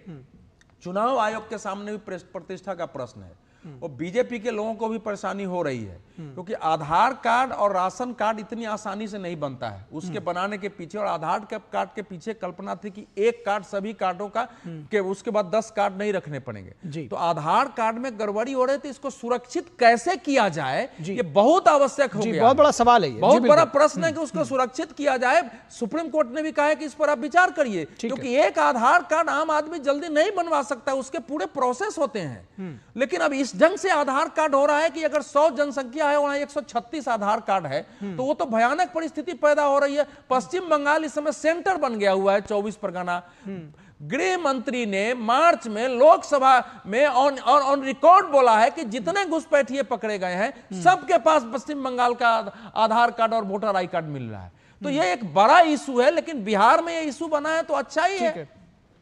चुनाव आयोग के सामने भी प्रतिष्ठा का प्रश्न है। और बीजेपी के लोगों को भी परेशानी हो रही है, क्योंकि आधार कार्ड और राशन कार्ड इतनी आसानी से नहीं बनता है। उसके बनाने के पीछे और आधार कार्ड के पीछे कल्पना थी कि एक कार्ड सभी कार्डों का के उसके बाद 10 कार्ड नहीं रखने पड़ेंगे। तो आधार कार्ड में गड़बड़ी हो रही थी, इसको सुरक्षित कैसे किया जाए ये बहुत आवश्यक हो गया। बहुत बड़ा सवाल है, बहुत बड़ा प्रश्न है कि उसको सुरक्षित किया जाए। सुप्रीम कोर्ट ने भी कहा है कि इस पर आप विचार करिए, क्योंकि एक आधार कार्ड आम आदमी जल्दी नहीं बनवा सकता, उसके पूरे प्रोसेस होते हैं। लेकिन अब इस ढंग से आधार कार्ड हो रहा है कि अगर 100 जनसंख्या है वहां 136 आधार कार्ड है, तो वो तो भयानक परिस्थिति पैदा हो रही है। पश्चिम बंगाल इस समय सेंटर बन गया हुआ है, 24 परगना। गृह मंत्री ने मार्च में लोकसभा में ऑन रिकॉर्ड बोला है कि जितने घुसपैठिए पकड़े गए हैं सबके पास पश्चिम बंगाल का आधार कार्ड और वोटर आई कार्ड मिल रहा है। तो ये एक बड़ा इशू है, लेकिन बिहार में ये इशू बना है तो अच्छा ही है।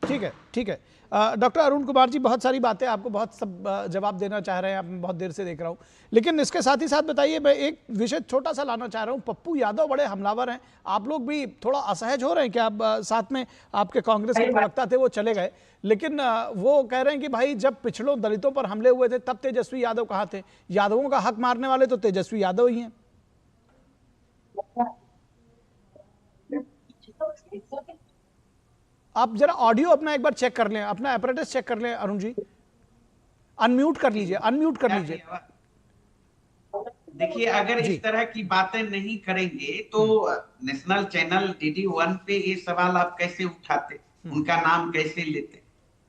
ठीक है। डॉक्टर अरुण कुमार जी, बहुत सारी बातें आपको बहुत सब जवाब देना चाह रहे हैं, आप बहुत देर से देख रहा हूं, लेकिन इसके साथ ही साथ बताइए, मैं एक विषय छोटा सा लाना चाह रहा हूं। पप्पू यादव बड़े हमलावर हैं, आप लोग भी थोड़ा असहज हो रहे हैं कि आप साथ में आपके कांग्रेस के प्रवक्ता थे वो चले गए, लेकिन वो कह रहे हैं कि भाई जब पिछड़ों दलितों पर हमले हुए थे तब तेजस्वी यादव कहाँ थे? यादवों का हक मारने वाले तो तेजस्वी यादव ही हैं। आप जरा ऑडियो अपना एक बार चेक कर लें, अपना एपरेटस चेक कर लें अरुण जी, अनम्यूट कर लीजिए, अनम्यूट कर लीजिए। देखिए, अगर इस तरह की बातें नहीं करेंगे तो नेशनल चैनल DD1 पे ये सवाल आप कैसे उठाते, उनका नाम कैसे लेते?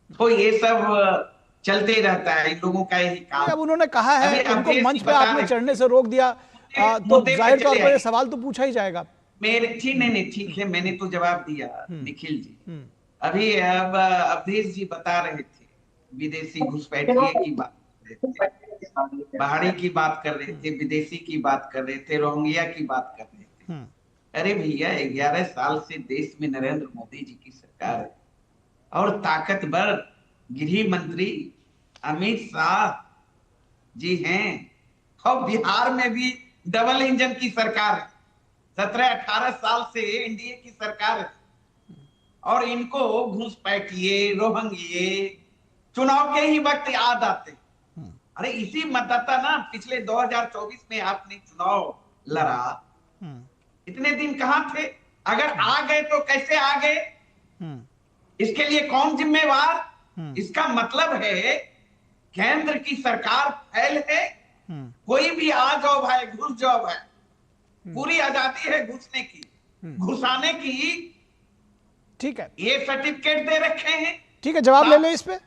तो ये सब चलते रहता है, इन लोगों का यही काम। अब उन्होंने कहा है उनको मंच पे आपने चढ़ने से रोक दिया, तो जाहिर तौर पर ये सवाल तो पूछा ही जाएगा। ठीक है, मैंने तो जवाब दिया निखिल जी। अभी अब अवधेश जी बता रहे थे विदेशी घुसपैठिए की बात कर रहे थे, बाहरी की बात कर रहे थे, विदेशी की बात कर रहे थे, रोहिंग्या की बात कर रहे थे। अरे भैया, 11 साल से देश में नरेंद्र मोदी जी की सरकार है और ताकतवर गृह मंत्री अमित शाह जी हैं, और बिहार में भी डबल इंजन की सरकार है। 17-18 साल से एनडीए की सरकार है और इनको घुसपैठिए, रोहिंग्ये चुनाव के ही वक्त याद आते। अरे इसी मतदाता ना, पिछले 2024 में आपने चुनाव लड़ा, इतने दिन कहां थे? अगर आ गए तो कैसे आ गए? इसके लिए कौन जिम्मेवार? इसका मतलब है केंद्र की सरकार फैल है, कोई भी आ जाओ भाई, घुस जाओ भाई, पूरी आजादी है घुसने की, घुसाने की। ठीक है, ये सर्टिफिकेट दे रखे हैं। ठीक है, जवाब ले ले, इस पे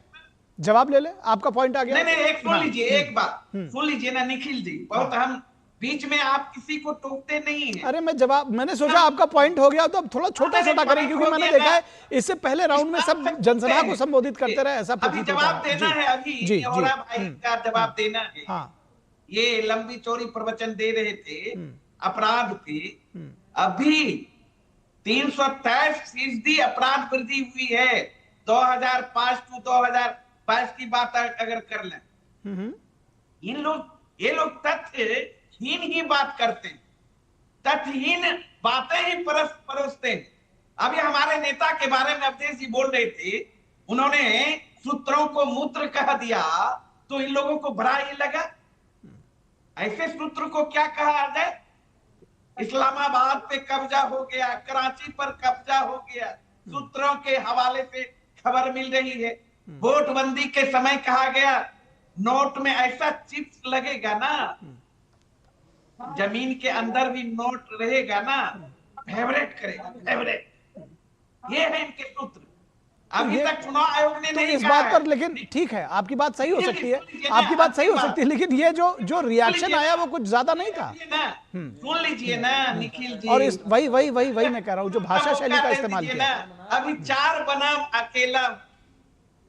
जवाब ले ले, आपका पॉइंट आ गया। नहीं, एक सुन लीजिए, एक बात सुन लीजिए ना निखिल जी, बहुत हम बीच में आप किसी को टोकते नहीं हैं। अरे मैंने सोचा आपका पॉइंट हो गया तो अब थोड़ा छोटा करें, क्योंकि मैंने देखा है इससे पहले राउंड में सब जनसभा को संबोधित करते रहे, ऐसा अभी जवाब देना है, अभी होरा भाई का जवाब देना है। ये लंबी चौड़ी प्रवचन दे रहे थे अपराध पे, अभी 323% अपराध वृद्धि हुई है 2005 to 2022 की बात अगर कर लें। ये लोग तथ्यहीन ही बात करते हैं, तथ्यहीन बातें ही परोसते हैं। अभी हमारे नेता के बारे में अवधेश जी बोल रहे थे, उन्होंने सूत्रों को मूत्र कह दिया, तो इन लोगों को बुरा ही लगा। ऐसे सूत्र को क्या कहा जाए? इस्लामाबाद पे कब्जा हो गया, कराची पर कब्जा हो गया, सूत्रों के हवाले से खबर मिल रही है। नोटबंदी के समय कहा गया नोट में ऐसा चिप्स लगेगा ना, जमीन के अंदर भी नोट रहेगा ना, फेवरेट करेगा, फेवरेट। ये है इनके सूत्र। अभी तक चुनाव आयोग ने नहीं इस बात पर, लेकिन ठीक है, आपकी बात सही हो सकती है, आपकी बात सही हो सकती है, लेकिन ये जो रिएक्शन आया वो कुछ ज्यादा नहीं था। सुन लीजिए ना निखिल जी, और इस वही मैं कह रहा हूँ, जो भाषा शैली का इस्तेमाल किया। अभी 4 बनाम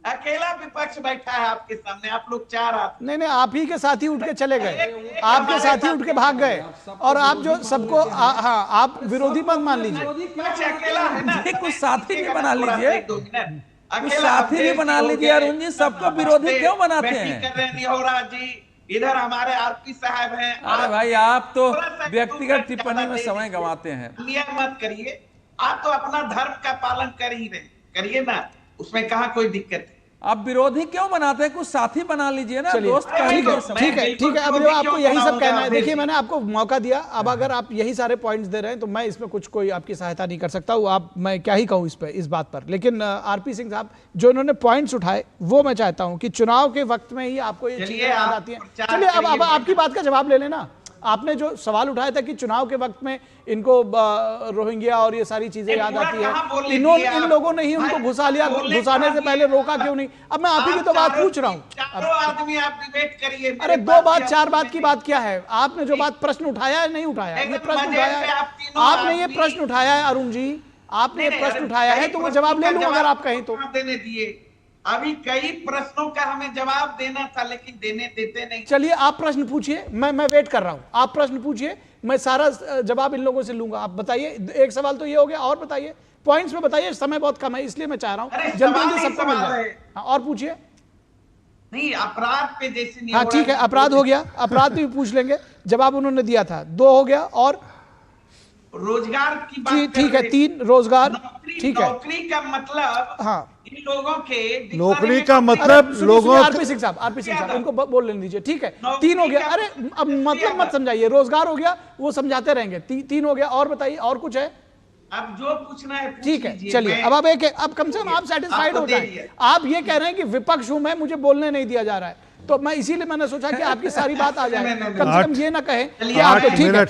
अकेला विपक्ष बैठा है आपके सामने, आप लोग 4 आते। नहीं, आप ही के साथी उठ के चले गए, आपके साथी उठ के भाग गए, और आप जो सबको हाँ, आप विरोधी मत मान लीजिए। अकेला है ना, कुछ साथी भी बना लीजिए, कुछ साथी भी बना लीजिए अरुण जी, सबको विरोधी क्यों बनाते हैं? कर रहे होरा जी, इधर हमारे आरपी साहब हैं। अरे भाई, आप तो व्यक्तिगत टिप्पणी में समय गंवाते हैं। मत करिए, आप तो अपना धर्म का पालन कर ही रहे, करिए ना, उसमें कहा कोई दिक्कत है। आप विरोधी क्यों बनाते हैं? कुछ साथी बना लीजिए ना, दोस्त ठीक है। अब जो आपको यही सब कहना है, देखिए मैंने आपको मौका दिया, अब अगर आप यही सारे पॉइंट्स दे रहे हैं तो मैं इसमें कुछ कोई आपकी सहायता नहीं कर सकता हूँ। मैं क्या ही कहूँ इस बात पर। लेकिन आरपी सिंह साहब जो इन्होंने पॉइंट्स उठाए वो मैं चाहता हूँ कि चुनाव के वक्त में ही आपको ये चीजें याद आती हैं। चलिए अब आपकी बात का जवाब ले लेना। आपने जो सवाल उठाया था कि चुनाव के वक्त में इनको रोहिंग्या और ये सारी चीजें याद आती है, इन लोगों ने ही उनको घुसा लिया, घुसाने से पहले रोका क्यों नहीं? अब मैं आप ही की तो बात पूछ रहा हूँ। आदमी आप डिबेट करिए। अरे 2 बात 4 बात की बात क्या है? आपने जो बात प्रश्न उठाया है नहीं उठाया, ये प्रश्न उठाया है आपने, ये प्रश्न उठाया है अरुण जी, आपने ये प्रश्न उठाया है तो वो जवाब ले लूं अगर आप कहें तो। देने दिए, अभी कई प्रश्नों का हमें जवाब देना था लेकिन देते नहीं। चलिए आप प्रश्न पूछिए, मैं वेट कर रहा हूं। आप प्रश्न पूछिए, मैं सारा जवाब इन लोगों से लूंगा। आप बताइए, एक सवाल तो ये हो गया, और बताइए पॉइंट्स में बताइए, समय बहुत कम है इसलिए मैं चाह रहा हूं जल्दी सबको मिल जाए। और पूछिए। नहीं, अपराध पे जैसे नहीं। हाँ ठीक है, अपराध हो गया, अपराध भी पूछ लेंगे, जवाब उन्होंने दिया था। 2 हो गया। और रोजगार की बात ठीक है, 3 रोजगार। ठीक है, नौकरी का मतलब, हाँ इन लोगों के नौकरी का मतलब लोगों, आरपी सिंह साहब उनको बोल लेने दीजिए। ठीक है, 3 हो गया। अरे अब मतलब मत समझाइए, रोजगार हो गया, वो समझाते रहेंगे। 3 हो गया। और बताइए, और कुछ है? अब जो पूछना है ठीक है, चलिए अब अब कम से कम आप सेटिस्फाइड हो जाए। आप ये कह रहे हैं कि विपक्ष हूं मैं, मुझे बोलने नहीं दिया जा रहा है, तो मैं इसीलिए मैंने सोचा कि आपकी सारी बात आ जाए, कम से कम ये ना कहें कि आप ठीक है।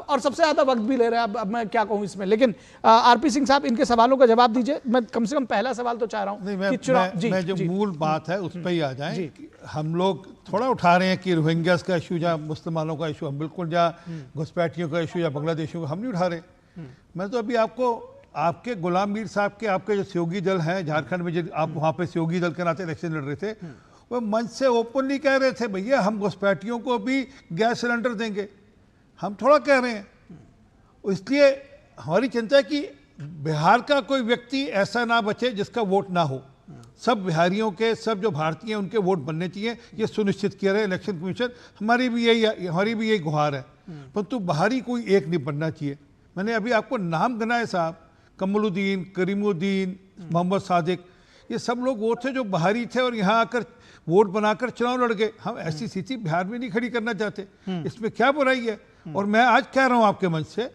और सबसे ज्यादा वक्त भी ले रहे हैं, अब मैं क्या कहूं इसमें। लेकिन आरपी सिंह साहब इनके सवालों का जवाब दीजिए। मैं कम से कम पहला सवाल तो चाह रहा हूं कि मैं जो मूल बात है उस पर ही आ जाए। हम लोग थोड़ा उठा रहे हैं कि रोहिंग्यास का इशू या मुसलमानों का इशू, हम बिल्कुल या घुसपैठियों का इशू या बांग्लादेशियों का हम नहीं उठा रहे। मैं तो अभी आपको आपके गुलाम मीर साहब के, आपके जो सहयोगी दल हैं झारखंड में, जो आप वहाँ पे सहयोगी दल के नाते इलेक्शन लड़ रहे थे, वो मंच से ओपनली कह रहे थे भैया हम घुसपैठियों को भी गैस सिलेंडर देंगे। हम थोड़ा कह रहे हैं, इसलिए हमारी चिंता है कि बिहार का कोई व्यक्ति ऐसा ना बचे जिसका वोट ना हो। सब बिहारियों के, सब जो भारतीय हैं उनके वोट बनने चाहिए, ये सुनिश्चित किया रहे इलेक्शन कमीशन। हमारी भी यही गुहार है, परंतु बाहरी कोई एक नहीं बनना चाहिए। मैंने अभी आपको नाम गिनाए साहब, कमरुद्दीन, करीमुद्दीन, मोहम्मद सादिक, ये सब लोग वो थे जो बाहरी थे और यहाँ आकर वोट बनाकर चुनाव लड़ गए। हम ऐसी स्थिति बिहार में नहीं खड़ी करना चाहते, इसमें क्या बुराई है। और मैं आज कह रहा हूँ आपके मंच से,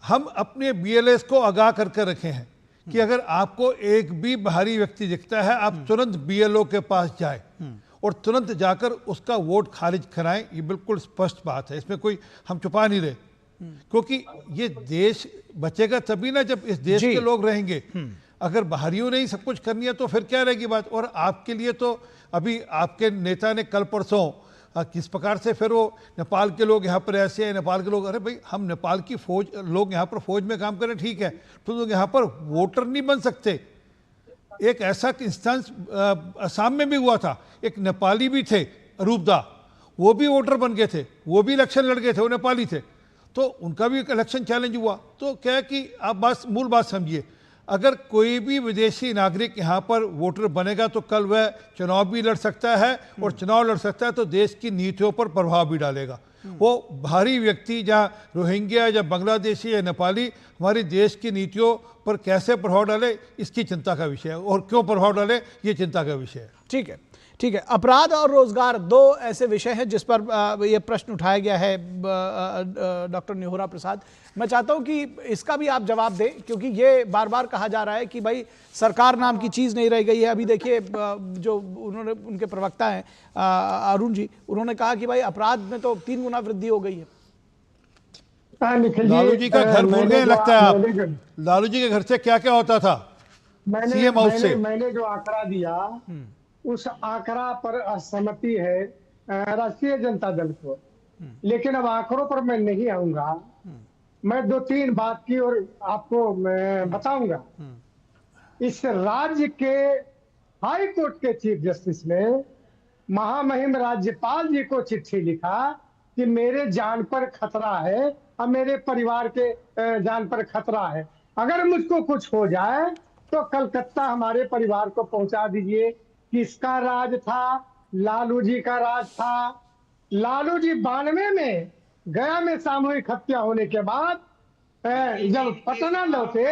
हम अपने BLS को आगाह करके रखे हैं कि अगर आपको एक भी बाहरी व्यक्ति दिखता है, आप तुरंत BLO के पास जाए और तुरंत जाकर उसका वोट खारिज कराएं। ये बिल्कुल स्पष्ट बात है, इसमें कोई हम छुपा नहीं रहे, क्योंकि ये देश बचेगा तभी ना जब इस देश के लोग रहेंगे। अगर बाहरियों ने ही सब कुछ करनी है तो फिर क्या रहेगी बात। और आपके लिए तो अभी आपके नेता ने कल परसों किस प्रकार से फिर वो नेपाल के लोग यहाँ पर ऐसे हैं, नेपाल के लोग, अरे भाई हम नेपाल की फौज, लोग यहाँ पर फौज में काम करें ठीक है, तो लोग यहाँ पर वोटर नहीं बन सकते। एक ऐसा इंस्टेंस असम में भी हुआ था, एक नेपाली भी थे अरूपदा, वो भी वोटर बन गए थे, वो भी इलेक्शन लड़ गए थे, वो नेपाली थे, तो उनका भी एक इलेक्शन चैलेंज हुआ। तो क्या है कि आप मूल बात समझिए, अगर कोई भी विदेशी नागरिक यहाँ पर वोटर बनेगा तो कल वह चुनाव भी लड़ सकता है, और चुनाव लड़ सकता है तो देश की नीतियों पर प्रभाव भी डालेगा। वो बाहरी व्यक्ति जहाँ रोहिंग्या या बांग्लादेशी या नेपाली हमारी देश की नीतियों पर कैसे प्रभाव डाले, इसकी चिंता का विषय है, और क्यों प्रभाव डाले ये चिंता का विषय है। ठीक है, ठीक है। अपराध और रोजगार 2 ऐसे विषय हैं जिस पर यह प्रश्न उठाया गया है डॉक्टर निहोरा प्रसाद। मैं चाहता हूं कि इसका भी आप जवाब दें, क्योंकि ये बार बार कहा जा रहा है कि भाई सरकार नाम की चीज़ नहीं रह गई है। अभी देखिए जो उन्होंने, उनके प्रवक्ता हैं अरुण जी, उन्होंने कहा कि भाई अपराध में तो 3 गुना वृद्धि हो गई है। लालू जी का घर भूल गए लगता है आप। लालू जी के घर से क्या क्या होता था सीएम हाउस से? मैंने जो आंकड़ा दिया उस आंकड़ा पर असहमति है राष्ट्रीय जनता दल को, लेकिन अब आंकड़ों पर मैं नहीं आऊंगा। मैं 2-3 बात की और आपको मैं बताऊंगा। इस राज्य के हाई कोर्ट के चीफ जस्टिस ने महामहिम राज्यपाल जी को चिट्ठी लिखा कि मेरे जान पर खतरा है और मेरे परिवार के जान पर खतरा है, अगर मुझको कुछ हो जाए तो कलकत्ता हमारे परिवार को पहुंचा दीजिए। किसका राज था? लालू जी का राज था। लालू जी 92 में गया में सामूहिक हत्या होने के बाद जब पटना लौटे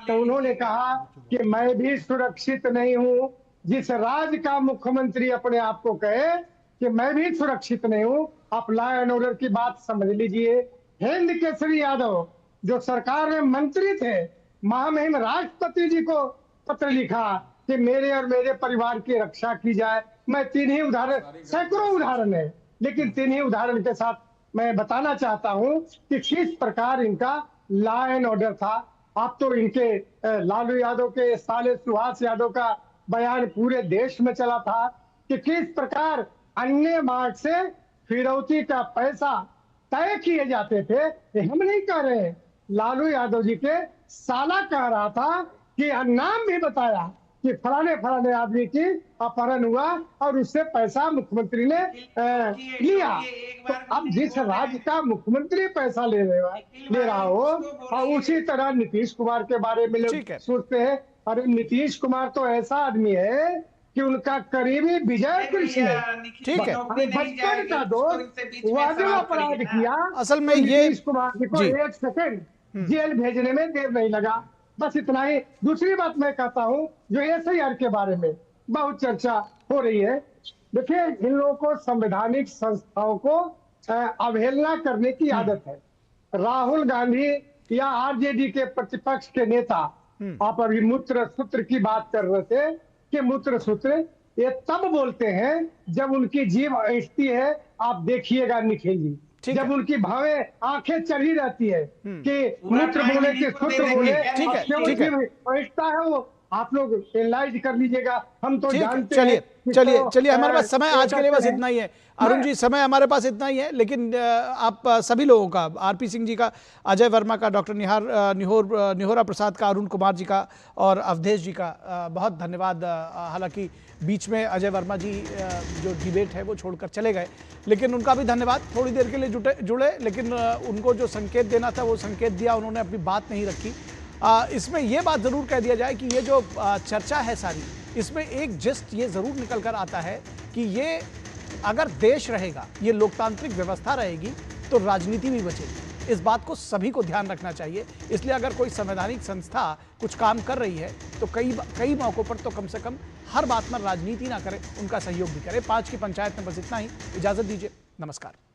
तो उन्होंने कहा कि मैं भी सुरक्षित नहीं हूं, जिस राज्य का मुख्यमंत्री अपने आप को कहे कि मैं भी सुरक्षित नहीं हूं, आप लॉ एंड ऑर्डर की बात समझ लीजिए। हिंद केसरी यादव जो सरकार में मंत्री थे, महामहिम राष्ट्रपति जी को पत्र लिखा कि मेरे और मेरे परिवार की रक्षा की जाए। मैं तीन ही उदाहरण, सैकड़ों उदाहरण है, लेकिन तीन ही उदाहरण के साथ मैं बताना चाहता हूं कि किस प्रकार इनका लॉ एंड ऑर्डर था। आप तो इनके लालू यादव के साले सुभाष यादव का बयान पूरे देश में चला था कि किस प्रकार अन्य मार्ग से फिरौती का पैसा तय किए जाते थे। हम नहीं कह रहे, लालू यादव जी के साला कह रहा था कि नाम भी बताया कि फलाने आदमी की अपहरण हुआ और उससे पैसा मुख्यमंत्री ने लिया। तो अब जिस राज्य का मुख्यमंत्री पैसा ले रहा हो, और उसी तरह नीतीश कुमार के बारे में लोग सोचते हैं, अरे नीतीश कुमार तो ऐसा आदमी है कि उनका करीबी विजय कृष्ण है, ठीक है, बचपन का दोस्त, वह जो अपराध किया। असल में ये नीतीश कुमार जी को 1 सेकंड जेल भेजने में देर नहीं लगा। बस इतना ही। दूसरी बात मैं कहता हूं, जो SIR के बारे में बहुत चर्चा हो रही है, देखिए इन लोगों को संवैधानिक संस्थाओं को अवहेलना करने की आदत है। राहुल गांधी या RJD के प्रतिपक्ष के नेता, आप अभी मूत्र सूत्र की बात कर रहे थे कि मूत्र सूत्र ये तब बोलते हैं जब उनकी जीभ ऐंठती है। आप देखिएगा निखिल जी, जब उनकी भावें आंखें चली रहती है कि मूत्र बोले कि सूत्र बोले, ऐंठता है वो। आप लोग एनालाइज कर लीजिएगा, हम तो जानते हैं। चलिए हमारे पास समय आज के लिए बस इतना ही है। अरुण जी, समय हमारे पास इतना ही है, लेकिन आप सभी लोगों का, RP सिंह जी का, अजय वर्मा का, डॉक्टर निहोरा प्रसाद का, अरुण कुमार जी का और अवधेश जी का बहुत धन्यवाद। हालांकि बीच में अजय वर्मा जी जो डिबेट है वो छोड़कर चले गए, लेकिन उनका भी धन्यवाद। थोड़ी देर के लिए जुड़े, लेकिन उनको जो संकेत देना था वो संकेत दिया, उन्होंने अपनी बात नहीं रखी। इसमें यह बात जरूर कह दिया जाए कि ये जो चर्चा है सारी, इसमें एक जिस्ट ये जरूर निकल कर आता है कि ये अगर देश रहेगा, ये लोकतांत्रिक व्यवस्था रहेगी, तो राजनीति भी बचेगी। इस बात को सभी को ध्यान रखना चाहिए। इसलिए अगर कोई संवैधानिक संस्था कुछ काम कर रही है तो कई मौकों पर तो कम से कम हर बात में राजनीति ना करें, उनका सहयोग भी करें। 5 की पंचायत में बस इतना ही। इजाजत दीजिए, नमस्कार।